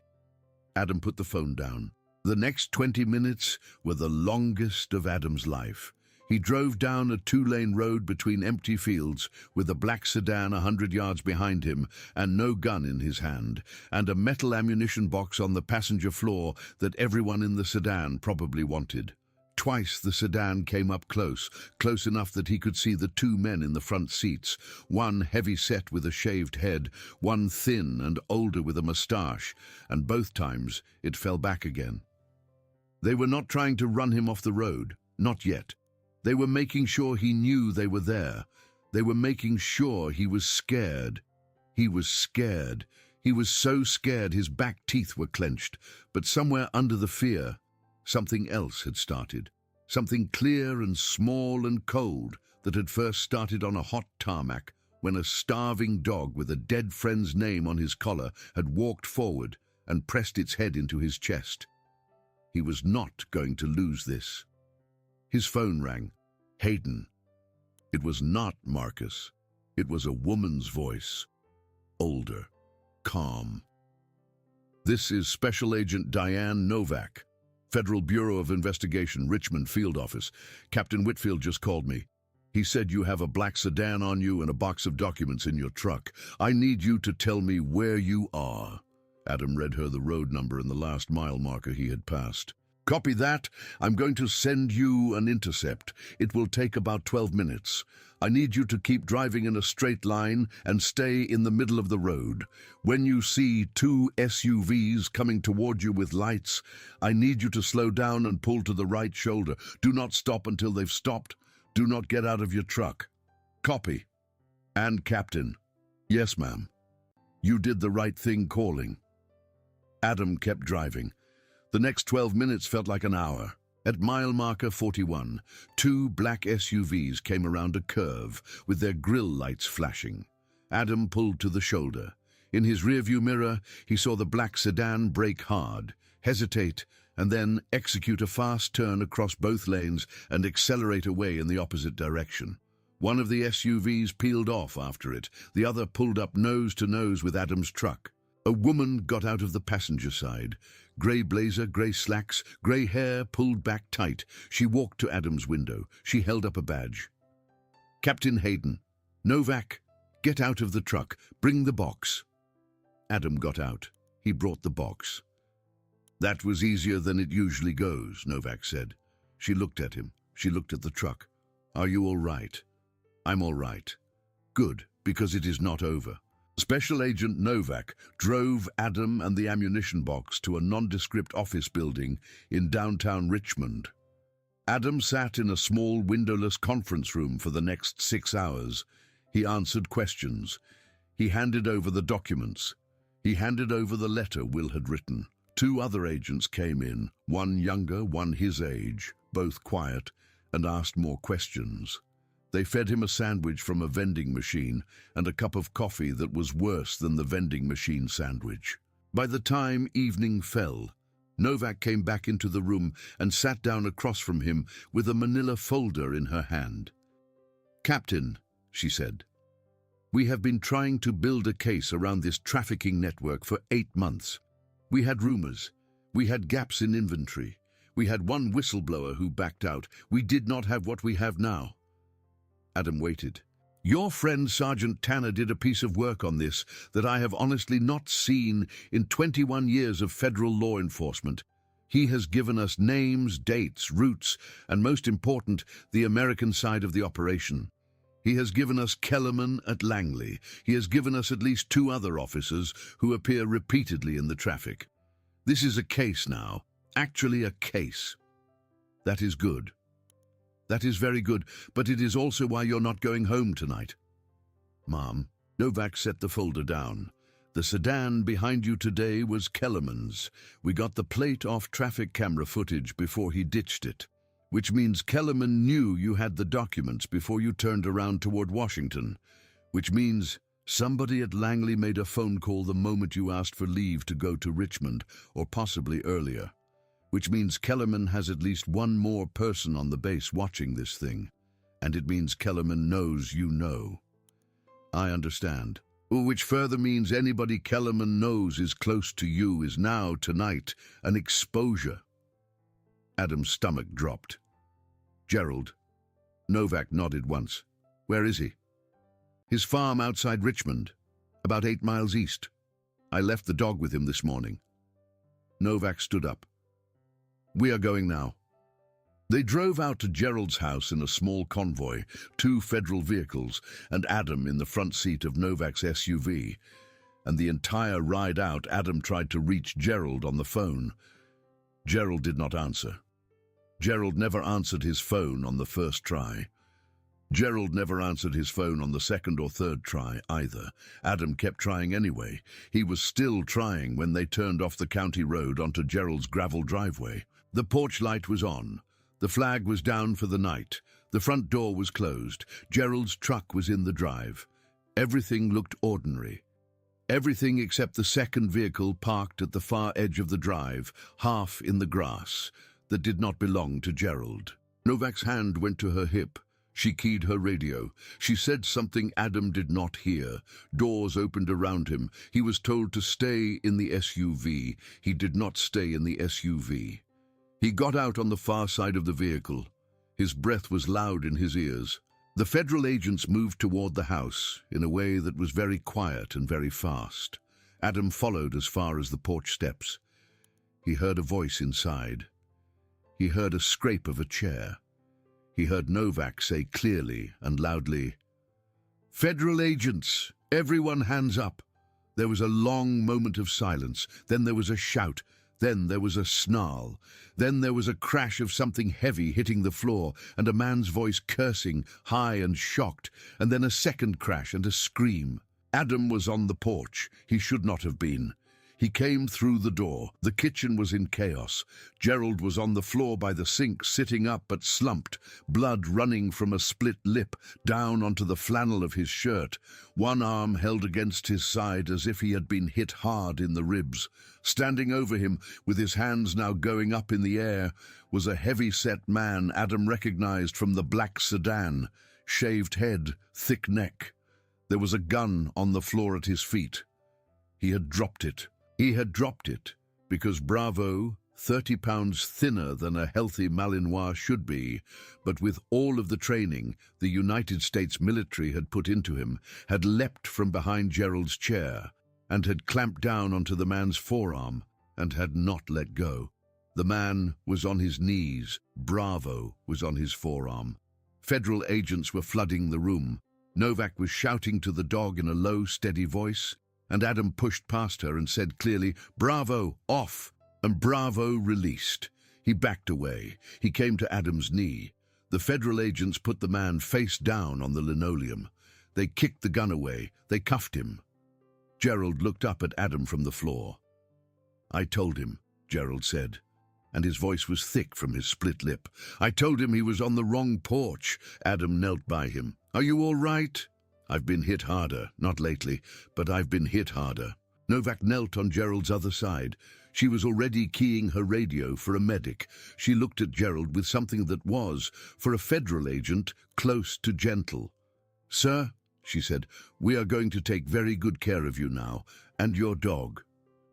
Adam put the phone down. The next 20 minutes were the longest of Adam's life. He drove down a 2-lane road between empty fields with a black sedan 100 yards behind him and no gun in his hand, and a metal ammunition box on the passenger floor that everyone in the sedan probably wanted. Twice the sedan came up close enough that he could see the 2 men in the front seats, one heavy-set with a shaved head, one thin and older with a moustache, and both times it fell back again. They were not trying to run him off the road, not yet. They were making sure he knew they were there. They were making sure he was scared. He was scared. He was so scared his back teeth were clenched, but somewhere under the fear, something else had started. Something clear and small and cold that had first started on a hot tarmac when a starving dog with a dead friend's name on his collar had walked forward and pressed its head into his chest. He was not going to lose this. His phone rang. Hayden. It was not Marcus. It was a woman's voice. Older. Calm. "This is Special Agent Diane Novak. Federal Bureau of Investigation, Richmond Field Office. Captain Whitfield just called me. He said you have a black sedan on you and a box of documents in your truck. I need you to tell me where you are." Adam read her the road number and the last mile marker he had passed. "Copy that. I'm going to send you an intercept. It will take about 12 minutes. I need you to keep driving in a straight line and stay in the middle of the road. When you see 2 SUVs coming toward you with lights, I need you to slow down and pull to the right shoulder. Do not stop until they've stopped. Do not get out of your truck." "Copy." "And Captain." "Yes, ma'am." "You did the right thing calling." Adam kept driving. The next 12 minutes felt like an hour. At mile marker 41, 2 black SUVs came around a curve with their grille lights flashing. Adam pulled to the shoulder. In his rearview mirror, he saw the black sedan brake hard, hesitate, and then execute a fast turn across both lanes and accelerate away in the opposite direction. One of the SUVs peeled off after it. The other pulled up nose to nose with Adam's truck. A woman got out of the passenger side. Grey blazer, grey slacks, grey hair pulled back tight. She walked to Adam's window. She held up a badge. "Captain Hayden. Novak, get out of the truck. Bring the box." Adam got out. He brought the box. "That was easier than it usually goes," Novak said. She looked at him. She looked at the truck. "Are you all right?" "I'm all right." "Good, because it is not over." Special Agent Novak drove Adam and the ammunition box to a nondescript office building in downtown Richmond. Adam sat in a small windowless conference room for the next 6 hours. He answered questions. He handed over the documents. He handed over the letter Will had written. 2 other agents came in, one younger, one his age, both quiet, and asked more questions. They fed him a sandwich from a vending machine and a cup of coffee that was worse than the vending machine sandwich. By the time evening fell, Novak came back into the room and sat down across from him with a manila folder in her hand. "Captain," she said, "we have been trying to build a case around this trafficking network for 8 months. We had rumors. We had gaps in inventory. We had one whistleblower who backed out. We did not have what we have now." Adam waited. "Your friend Sergeant Tanner did a piece of work on this that I have honestly not seen in 21 years of federal law enforcement. He has given us names, dates, routes, and most important, the American side of the operation. He has given us Kellerman at Langley. He has given us at least 2 other officers who appear repeatedly in the traffic. This is a case now, actually a case. That is good. That is very good, but it is also why you're not going home tonight." "Mom," Novak set the folder down. "The sedan behind you today was Kellerman's. We got the plate off traffic camera footage before he ditched it, which means Kellerman knew you had the documents before you turned around toward Washington, which means somebody at Langley made a phone call the moment you asked for leave to go to Richmond, or possibly earlier. Which means Kellerman has at least one more person on the base watching this thing, and it means Kellerman knows you know." "I understand." "Which further means anybody Kellerman knows is close to you is now, tonight, an exposure." Adam's stomach dropped. "Gerald." Novak nodded once. "Where is he?" "His farm outside Richmond, about 8 miles east. I left the dog with him this morning." Novak stood up. "We are going now." They drove out to Gerald's house in a small convoy, 2 federal vehicles, and Adam in the front seat of Novak's SUV. And the entire ride out, Adam tried to reach Gerald on the phone. Gerald did not answer. Gerald never answered his phone on the first try. Gerald never answered his phone on the second or third try either. Adam kept trying anyway. He was still trying when they turned off the county road onto Gerald's gravel driveway. The porch light was on. The flag was down for the night. The front door was closed. Gerald's truck was in the drive. Everything looked ordinary. Everything except the second vehicle parked at the far edge of the drive, half in the grass, that did not belong to Gerald. Novak's hand went to her hip. She keyed her radio. She said something Adam did not hear. Doors opened around him. He was told to stay in the SUV. He did not stay in the SUV. He got out on the far side of the vehicle. His breath was loud in his ears. The federal agents moved toward the house in a way that was very quiet and very fast. Adam followed as far as the porch steps. He heard a voice inside. He heard a scrape of a chair. He heard Novak say clearly and loudly, "Federal agents, everyone hands up." There was a long moment of silence. Then there was a shout. Then there was a snarl. Then there was a crash of something heavy hitting the floor and a man's voice cursing, high and shocked, and then a second crash and a scream. Adam was on the porch. He should not have been. He came through the door. The kitchen was in chaos. Gerald was on the floor by the sink, sitting up but slumped, blood running from a split lip down onto the flannel of his shirt, one arm held against his side as if he had been hit hard in the ribs. Standing over him, with his hands now going up in the air, was a heavy-set man Adam recognized from the black sedan, shaved head, thick neck. There was a gun on the floor at his feet. He had dropped it. He had dropped it because Bravo, 30 pounds thinner than a healthy Malinois should be, but with all of the training the United States military had put into him, had leapt from behind Gerald's chair and had clamped down onto the man's forearm and had not let go. The man was on his knees. Bravo was on his forearm. Federal agents were flooding the room. Novak was shouting to the dog in a low, steady voice, and Adam pushed past her and said clearly, "Bravo, off!" And Bravo released. He backed away. He came to Adam's knee. The federal agents put the man face down on the linoleum. They kicked the gun away. They cuffed him. Gerald looked up at Adam from the floor. "I told him," Gerald said. and his voice was thick from his split lip. "I told him he was on the wrong porch." Adam knelt by him. "Are you all right?" "I've been hit harder, not lately, but I've been hit harder." Novak knelt on Gerald's other side. She was already keying her radio for a medic. She looked at Gerald with something that was, for a federal agent, close to gentle. "Sir," she said, "we are going to take very good care of you now, and your dog."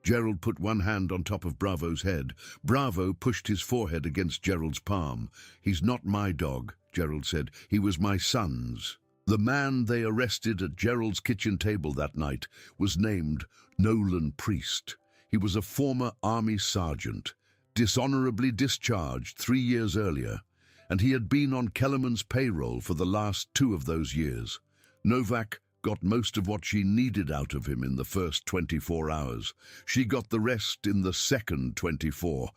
Gerald put one hand on top of Bravo's head. Bravo pushed his forehead against Gerald's palm. "He's not my dog," Gerald said. "He was my son's." The man they arrested at Gerald's kitchen table that night was named Nolan Priest. He was a former army sergeant, dishonorably discharged 3 years earlier, and he had been on Kellerman's payroll for the last 2 of those years. Novak got most of what she needed out of him in the first 24 hours. She got the rest in the second 24.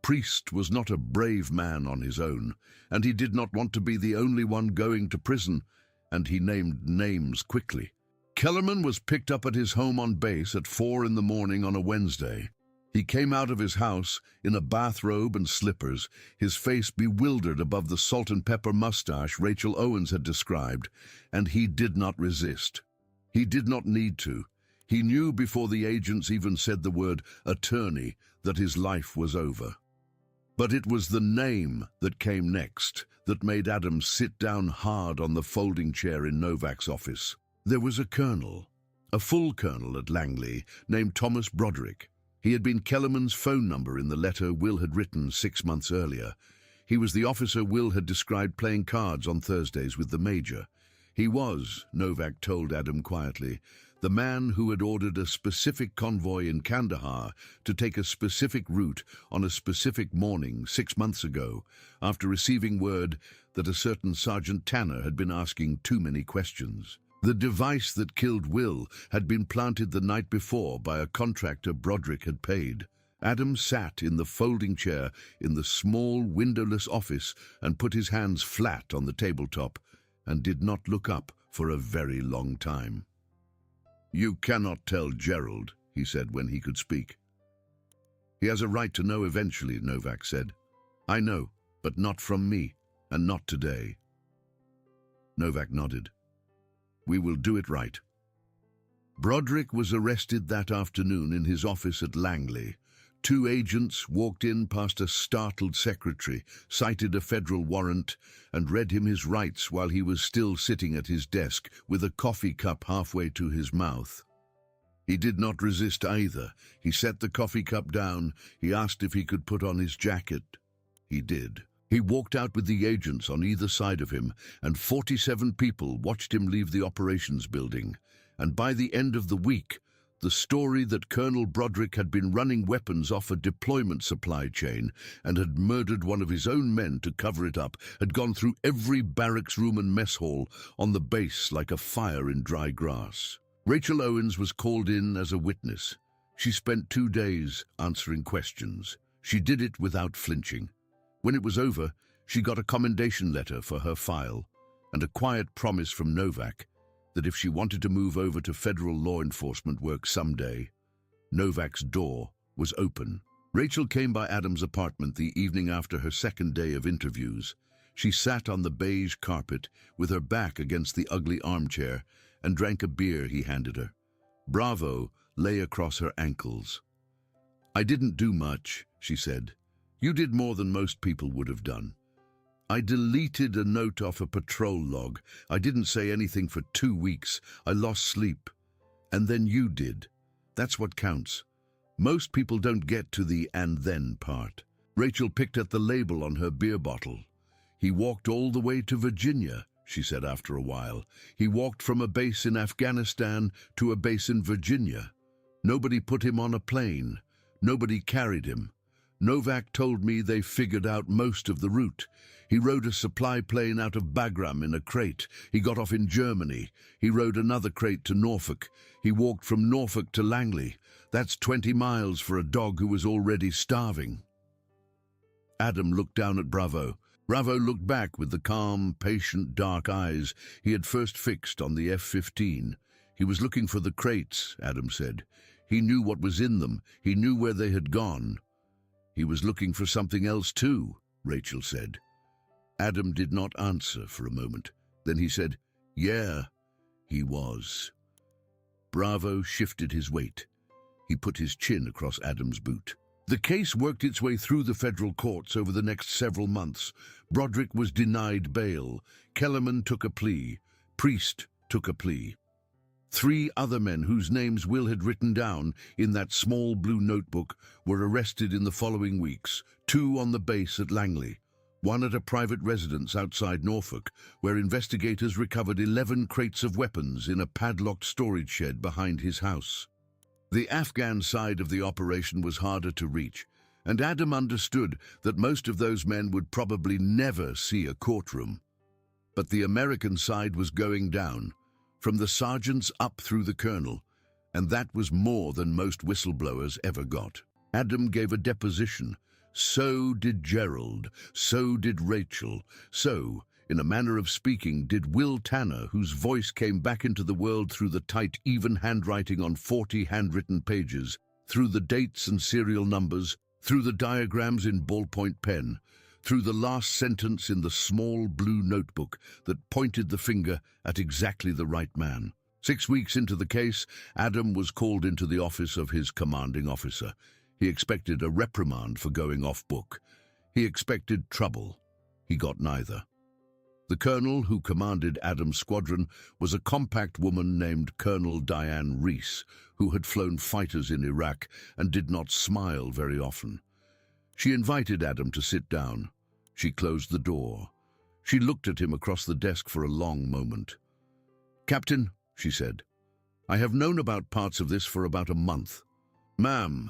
Priest was not a brave man on his own, and he did not want to be the only one going to prison, and he named names quickly. Kellerman was picked up at his home on base at 4 in the morning on a Wednesday. He came out of his house in a bathrobe and slippers, his face bewildered above the salt and pepper mustache Rachel Owens had described, and he did not resist. He did not need to. He knew before the agents even said the word attorney that his life was over. But it was the name that came next that made Adam sit down hard on the folding chair in Novak's office. There was a colonel, a full colonel at Langley, named Thomas Broderick. He had been Kellerman's phone number in the letter Will had written 6 months earlier. He was the officer Will had described playing cards on Thursdays with the major. He was, Novak told Adam quietly, the man who had ordered a specific convoy in Kandahar to take a specific route on a specific morning 6 months ago, after receiving word that a certain Sergeant Tanner had been asking too many questions. The device that killed Will had been planted the night before by a contractor Broderick had paid. Adam sat in the folding chair in the small, windowless office and put his hands flat on the tabletop and did not look up for a very long time. "You cannot tell Gerald," he said when he could speak. "He has a right to know eventually," Novak said. "I know, but not from me, and not today." Novak nodded. "We will do it right." Broderick was arrested that afternoon in his office at Langley. 2 agents walked in past a startled secretary, cited a federal warrant, and read him his rights while he was still sitting at his desk with a coffee cup halfway to his mouth. He did not resist either. He set the coffee cup down. He asked if he could put on his jacket. He did. He walked out with the agents on either side of him, and 47 people watched him leave the operations building. And by the end of the week, the story that Colonel Broderick had been running weapons off a deployment supply chain and had murdered one of his own men to cover it up had gone through every barracks room and mess hall on the base like a fire in dry grass. Rachel Owens was called in as a witness. She spent 2 days answering questions. She did it without flinching. When it was over, she got a commendation letter for her file and a quiet promise from Novak that if she wanted to move over to federal law enforcement work someday, Novak's door was open. Rachel came by Adam's apartment the evening after her second day of interviews. She sat on the beige carpet with her back against the ugly armchair and drank a beer he handed her. Bravo lay across her ankles. "I didn't do much," she said. "You did more than most people would have done. I deleted a note off a patrol log. I didn't say anything for 2 weeks. I lost sleep. And then you did. That's what counts. Most people don't get to the and then part." Rachel picked at the label on her beer bottle. "He walked all the way to Virginia," she said after a while. "He walked from a base in Afghanistan to a base in Virginia. Nobody put him on a plane. Nobody carried him. Novak told me they figured out most of the route. He rode a supply plane out of Bagram in a crate. He got off in Germany. He rode another crate to Norfolk. He walked from Norfolk to Langley. That's 20 miles for a dog who was already starving." Adam looked down at Bravo. Bravo looked back with the calm, patient, dark eyes he had first fixed on the F-15. "He was looking for the crates," Adam said. "He knew what was in them. He knew where they had gone." He was looking for something else too, Rachel said. Adam did not answer for a moment. Then he said, "Yeah, he was." Bravo shifted his weight. He put his chin across Adam's boot. The case worked its way through the federal courts over the next several months. Broderick was denied bail. Kellerman took a plea. Priest took a plea. 3 other men whose names Will had written down in that small blue notebook were arrested in the following weeks, 2 on the base at Langley, 1 at a private residence outside Norfolk, where investigators recovered 11 crates of weapons in a padlocked storage shed behind his house. The Afghan side of the operation was harder to reach, and Adam understood that most of those men would probably never see a courtroom. But the American side was going down, from the sergeants up through the colonel, and that was more than most whistleblowers ever got. Adam gave a deposition. So did Gerald. So did Rachel. So, in a manner of speaking, did Will Tanner, whose voice came back into the world through the tight, even handwriting on 40 handwritten pages, through the dates and serial numbers, through the diagrams in ballpoint pen, through the last sentence in the small blue notebook that pointed the finger at exactly the right man. 6 weeks into the case, Adam was called into the office of his commanding officer. He expected a reprimand for going off book. He expected trouble. He got neither. The colonel who commanded Adam's squadron was a compact woman named Colonel Diane Reese, who had flown fighters in Iraq and did not smile very often. She invited Adam to sit down. She closed the door. She looked at him across the desk for a long moment. "Captain," she said, "I have known about parts of this for about a month. Ma'am,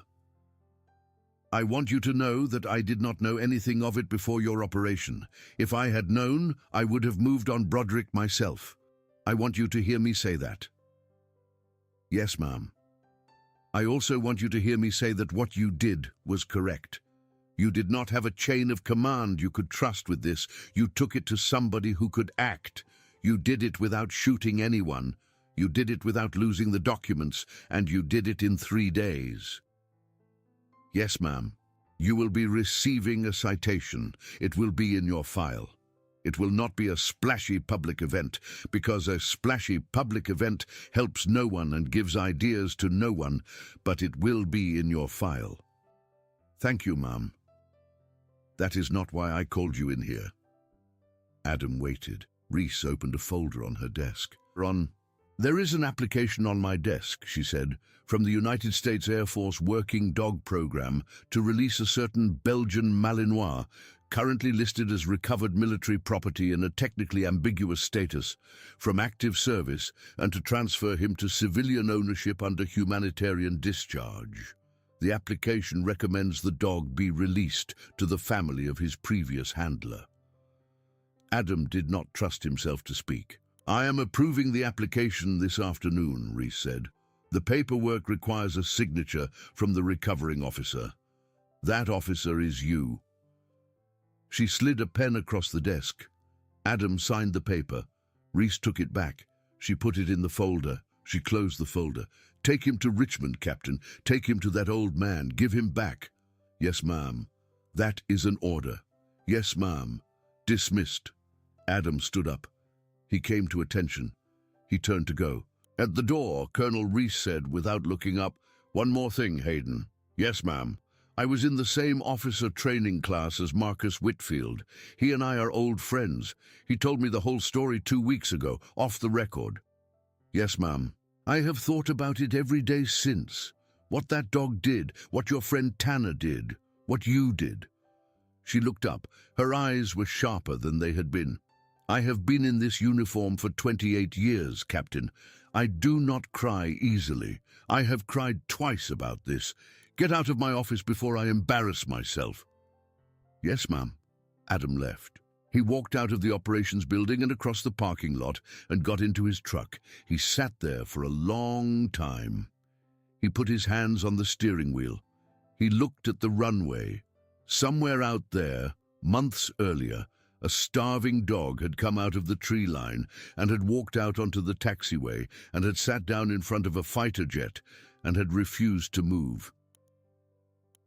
I want you to know that I did not know anything of it before your operation. If I had known, I would have moved on Broderick myself. I want you to hear me say that." "Yes, ma'am. I also want you to hear me say that what you did was correct. You did not have a chain of command you could trust with this. You took it to somebody who could act. You did it without shooting anyone. You did it without losing the documents, and you did it in 3 days." "Yes, ma'am. You will be receiving a citation. It will be in your file. It will not be a splashy public event, because a splashy public event helps no one and gives ideas to no one, but it will be in your file." "Thank you, ma'am. That is not why I called you in here." Adam waited. Reese opened a folder on her desk. "There is an application on my desk," she said, "from the United States Air Force Working Dog Program to release a certain Belgian Malinois, currently listed as recovered military property in a technically ambiguous status, from active service, and to transfer him to civilian ownership under humanitarian discharge. The application recommends the dog be released to the family of his previous handler." Adam did not trust himself to speak. "I am approving the application this afternoon," Reese said. "The paperwork requires a signature from the recovering officer. That officer is you." She slid a pen across the desk. Adam signed the paper. Reese took it back. She put it in the folder. She closed the folder. "Take him to Richmond, Captain. Take him to that old man. Give him back." "Yes, ma'am." "That is an order." "Yes, ma'am." "Dismissed." Adam stood up. He came to attention. He turned to go. At the door, Colonel Reese said, without looking up, "One more thing, Hayden." "Yes, ma'am." "I was in the same officer training class as Marcus Whitfield. He and I are old friends. He told me the whole story 2 weeks ago, off the record." "Yes, ma'am." "I have thought about it every day since. What that dog did, what your friend Tanner did, what you did." She looked up. Her eyes were sharper than they had been. "I have been in this uniform for 28 years, Captain. I do not cry easily. I have cried twice about this. Get out of my office before I embarrass myself." "Yes, ma'am." Adam left. He walked out of the operations building and across the parking lot and got into his truck. He sat there for a long time. He put his hands on the steering wheel. He looked at the runway. Somewhere out there, months earlier, a starving dog had come out of the tree line and had walked out onto the taxiway and had sat down in front of a fighter jet and had refused to move.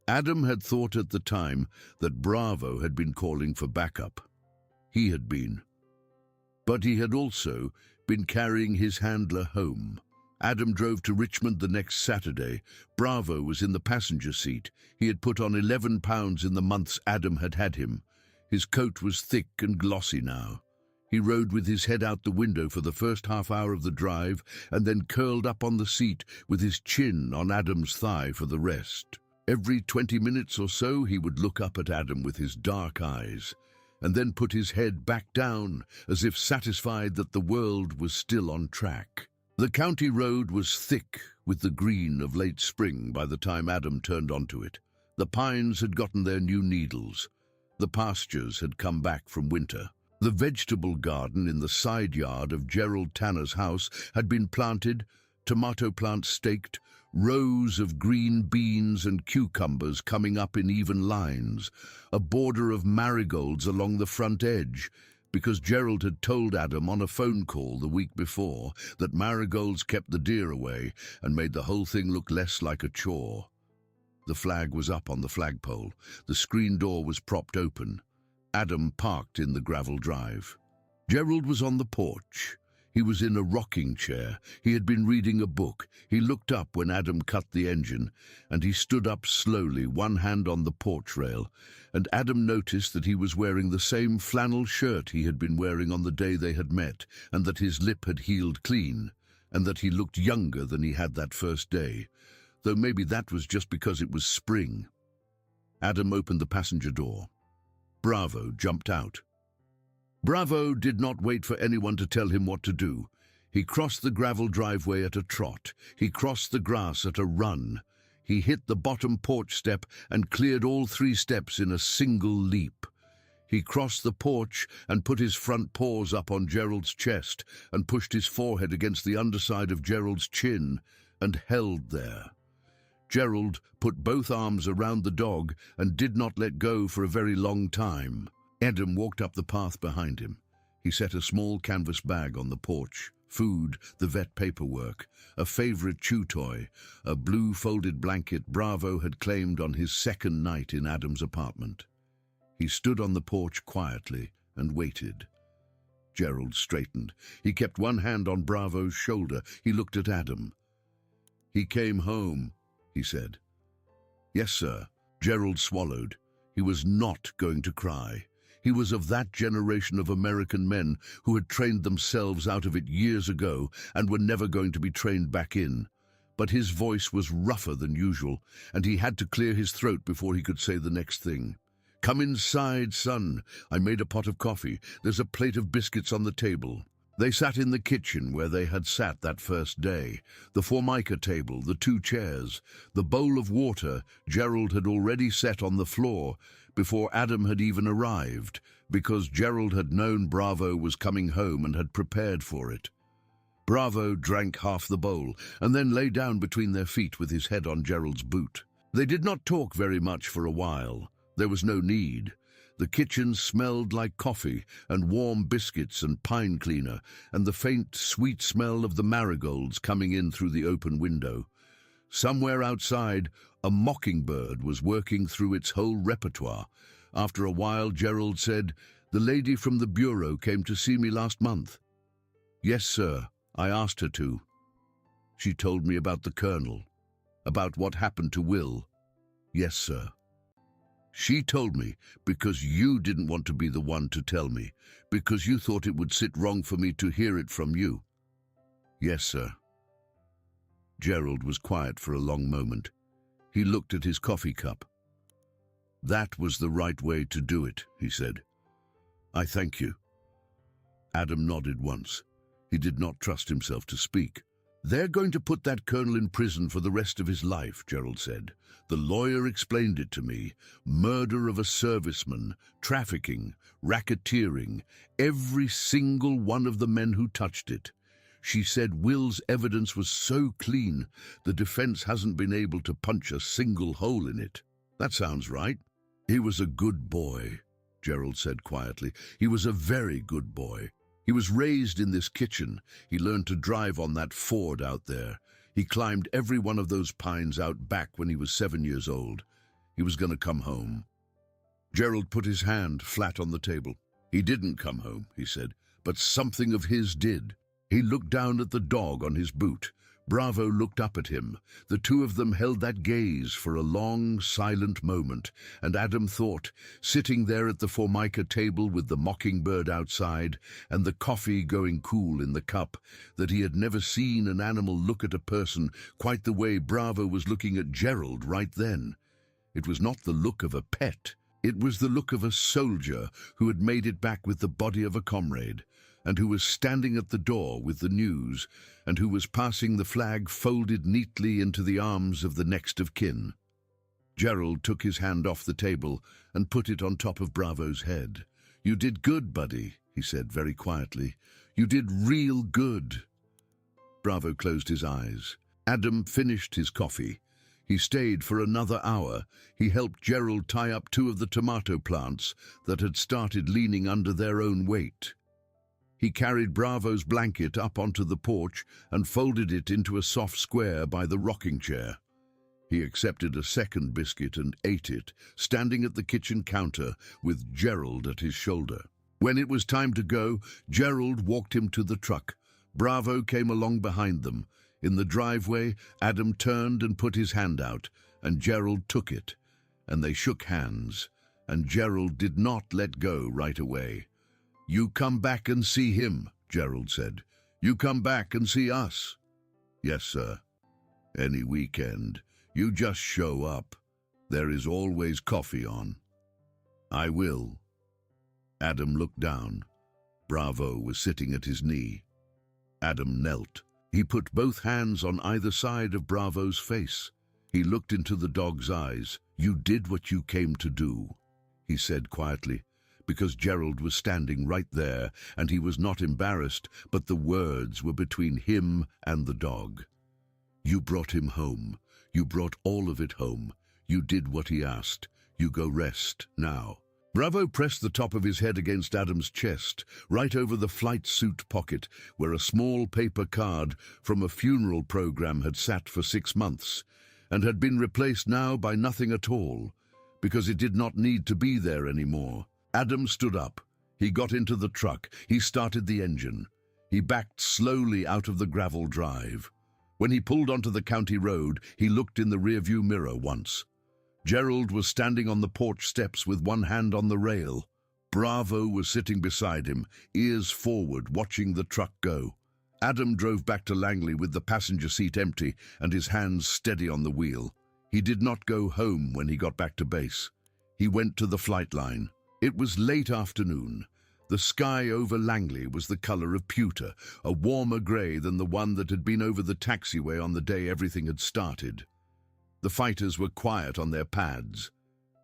Adam had thought at the time that Bravo had been calling for backup. He had been. But he had also been carrying his handler home. Adam drove to Richmond the next Saturday. Bravo was in the passenger seat. He had put on 11 pounds in the months Adam had had him. His coat was thick and glossy now. He rode with his head out the window for the first half hour of the drive and then curled up on the seat with his chin on Adam's thigh for the rest. Every 20 minutes or so he would look up at Adam with his dark eyes and then put his head back down as if satisfied that the world was still on track. The county road was thick with the green of late spring by the time Adam turned onto it. The pines had gotten their new needles. The pastures had come back from winter. The vegetable garden in the side yard of Gerald Tanner's house had been planted, tomato plants staked, rows of green beans and cucumbers coming up in even lines, a border of marigolds along the front edge, because Gerald had told Adam on a phone call the week before that marigolds kept the deer away and made the whole thing look less like a chore. The flag was up on the flagpole. The screen door was propped open. Adam parked in the gravel drive. Gerald was on the porch. He was in a rocking chair. He had been reading a book. He looked up when Adam cut the engine, and he stood up slowly, one hand on the porch rail, and Adam noticed that he was wearing the same flannel shirt he had been wearing on the day they had met, and that his lip had healed clean, and that he looked younger than he had that first day, though maybe that was just because it was spring. Adam opened the passenger door. Bravo jumped out. Bravo did not wait for anyone to tell him what to do. He crossed the gravel driveway at a trot. He crossed the grass at a run. He hit the bottom porch step and cleared all 3 steps in a single leap. He crossed the porch and put his front paws up on Gerald's chest and pushed his forehead against the underside of Gerald's chin and held there. Gerald put both arms around the dog and did not let go for a very long time. Adam walked up the path behind him. He set a small canvas bag on the porch, food, the vet paperwork, a favorite chew toy, a blue folded blanket Bravo had claimed on his second night in Adam's apartment. He stood on the porch quietly and waited. Gerald straightened. He kept one hand on Bravo's shoulder. He looked at Adam. "He came home," he said. "Yes, sir." Gerald swallowed. He was not going to cry. He was of that generation of American men who had trained themselves out of it years ago and were never going to be trained back in. But his voice was rougher than usual, and he had to clear his throat before he could say the next thing. "Come inside, son. I made a pot of coffee. There's a plate of biscuits on the table." They sat in the kitchen where they had sat that first day. The formica table, the 2 chairs, the bowl of water Gerald had already set on the floor before Adam had even arrived, because Gerald had known Bravo was coming home and had prepared for it. Bravo drank half the bowl and then lay down between their feet with his head on Gerald's boot. They did not talk very much for a while. There was no need. The kitchen smelled like coffee and warm biscuits and pine cleaner, and the faint, sweet smell of the marigolds coming in through the open window. Somewhere outside, a mockingbird was working through its whole repertoire. After a while, Gerald said, "The lady from the bureau came to see me last month." "Yes, sir. I asked her to. She told me about the colonel, about what happened to Will." "Yes, sir." "She told me because you didn't want to be the one to tell me, because you thought it would sit wrong for me to hear it from you." "Yes, sir." Gerald was quiet for a long moment. He looked at his coffee cup. "That was the right way to do it," he said. "I thank you." Adam nodded once. He did not trust himself to speak. "They're going to put that colonel in prison for the rest of his life," Gerald said. "The lawyer explained it to me. Murder of a serviceman, trafficking, racketeering, every single one of the men who touched it. She said Will's evidence was so clean, the defense hasn't been able to punch a single hole in it." "That sounds right." "He was a good boy," Gerald said quietly. "He was a very good boy. He was raised in this kitchen. He learned to drive on that Ford out there. He climbed every one of those pines out back when he was 7 years old. He was going to come home. Gerald put his hand flat on the table. He didn't come home, he said, but something of his did. He looked down at the dog on his boot. Bravo looked up at him. The two of them held that gaze for a long, silent moment, and Adam thought, sitting there at the Formica table with the mockingbird outside and the coffee going cool in the cup, that he had never seen an animal look at a person quite the way Bravo was looking at Gerald right then. It was not the look of a pet. It was the look of a soldier who had made it back with the body of a comrade, and who was standing at the door with the news, and who was passing the flag folded neatly into the arms of the next of kin. Gerald took his hand off the table and put it on top of Bravo's head. "You did good, buddy," he said very quietly. "You did real good." Bravo closed his eyes. Adam finished his coffee. He stayed for another hour. He helped Gerald tie up two of the tomato plants that had started leaning under their own weight. He carried Bravo's blanket up onto the porch and folded it into a soft square by the rocking chair. He accepted a second biscuit and ate it, standing at the kitchen counter with Gerald at his shoulder. When it was time to go, Gerald walked him to the truck. Bravo came along behind them. In the driveway, Adam turned and put his hand out, and Gerald took it, and they shook hands, and Gerald did not let go right away. "You come back and see him," Gerald said. "You come back and see us." "Yes, sir. Any weekend. You just show up. There is always coffee on." "I will." Adam looked down. Bravo was sitting at his knee. Adam knelt. He put both hands on either side of Bravo's face. He looked into the dog's eyes. "You did what you came to do," he said quietly, because Gerald was standing right there, and he was not embarrassed, but the words were between him and the dog. "You brought him home. You brought all of it home. You did what he asked. You go rest now." Bravo pressed the top of his head against Adam's chest, right over the flight suit pocket, where a small paper card from a funeral program had sat for 6 months, and had been replaced now by nothing at all, because it did not need to be there anymore. Adam stood up. He got into the truck. He started the engine. He backed slowly out of the gravel drive. When he pulled onto the county road, he looked in the rearview mirror once. Gerald was standing on the porch steps with one hand on the rail. Bravo was sitting beside him, ears forward, watching the truck go. Adam drove back to Langley with the passenger seat empty and his hands steady on the wheel. He did not go home when he got back to base. He went to the flight line. It was late afternoon. The sky over Langley was the color of pewter, a warmer grey than the one that had been over the taxiway on the day everything had started. The fighters were quiet on their pads.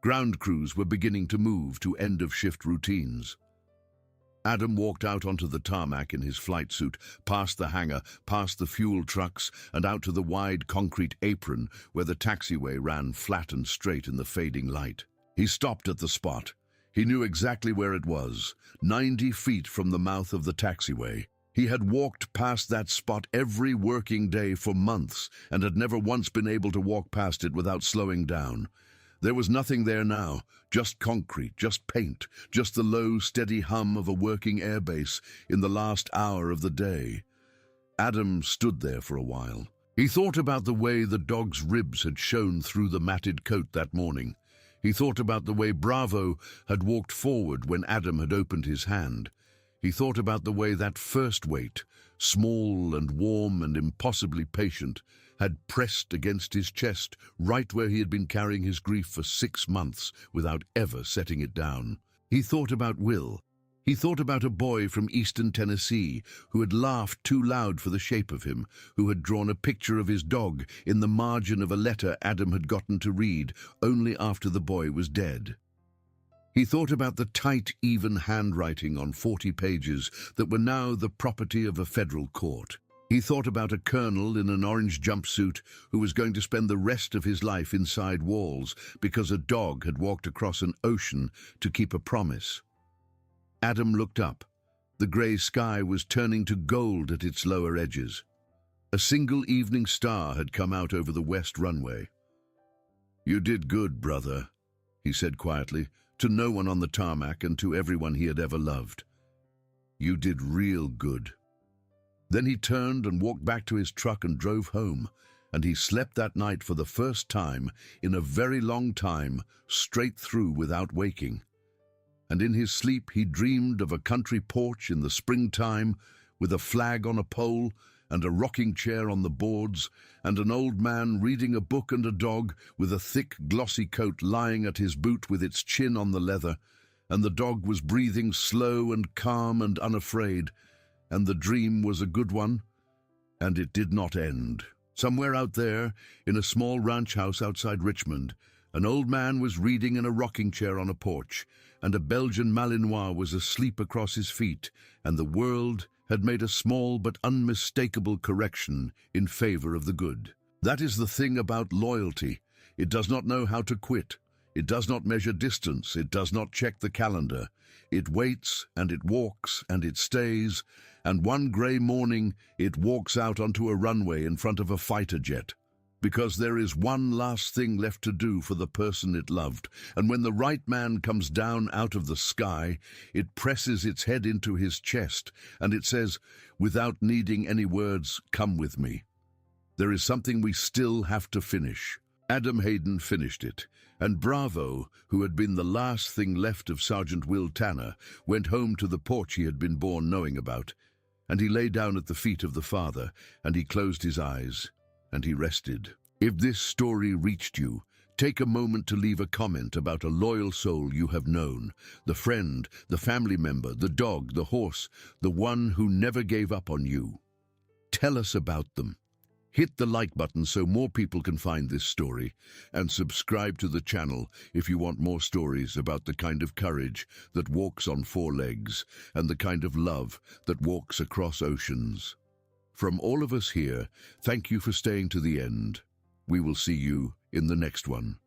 Ground crews were beginning to move to end-of-shift routines. Adam walked out onto the tarmac in his flight suit, past the hangar, past the fuel trucks, and out to the wide concrete apron where the taxiway ran flat and straight in the fading light. He stopped at the spot. He knew exactly where it was, 90 feet from the mouth of the taxiway. He had walked past that spot every working day for months and had never once been able to walk past it without slowing down. There was nothing there now, just concrete, just paint, just the low, steady hum of a working airbase in the last hour of the day. Adam stood there for a while. He thought about the way the dog's ribs had shone through the matted coat that morning. He thought about the way Bravo had walked forward when Adam had opened his hand. He thought about the way that first weight, small and warm and impossibly patient, had pressed against his chest right where he had been carrying his grief for 6 months without ever setting it down. He thought about Will. He thought about a boy from eastern Tennessee who had laughed too loud for the shape of him, who had drawn a picture of his dog in the margin of a letter Adam had gotten to read only after the boy was dead. He thought about the tight, even handwriting on 40 pages that were now the property of a federal court. He thought about a colonel in an orange jumpsuit who was going to spend the rest of his life inside walls because a dog had walked across an ocean to keep a promise. Adam looked up. The grey sky was turning to gold at its lower edges. A single evening star had come out over the west runway. "You did good, brother," he said quietly, to no one on the tarmac and to everyone he had ever loved. "You did real good." Then he turned and walked back to his truck and drove home, and he slept that night for the first time in a very long time, straight through without waking. And in his sleep he dreamed of a country porch in the springtime with a flag on a pole and a rocking chair on the boards, and an old man reading a book and a dog with a thick, glossy coat lying at his boot with its chin on the leather, and the dog was breathing slow and calm and unafraid, and the dream was a good one, and it did not end. Somewhere out there, in a small ranch house outside Richmond, an old man was reading in a rocking chair on a porch, and a Belgian Malinois was asleep across his feet, and the world had made a small but unmistakable correction in favor of the good. That is the thing about loyalty. It does not know how to quit. It does not measure distance. It does not check the calendar. It waits, and it walks, and it stays, and one grey morning it walks out onto a runway in front of a fighter jet. Because there is one last thing left to do for the person it loved, and when the right man comes down out of the sky, it presses its head into his chest, and it says, without needing any words, "Come with me." There is something we still have to finish. Adam Hayden finished it, and Bravo, who had been the last thing left of Sergeant Will Tanner, went home to the porch he had been born knowing about, and he lay down at the feet of the Father, and he closed his eyes, and he rested. If this story reached you, take a moment to leave a comment about a loyal soul you have known, the friend, the family member, the dog, the horse, the one who never gave up on you. Tell us about them. Hit the like button so more people can find this story, and subscribe to the channel if you want more stories about the kind of courage that walks on four legs and the kind of love that walks across oceans. From all of us here, thank you for staying to the end. We will see you in the next one.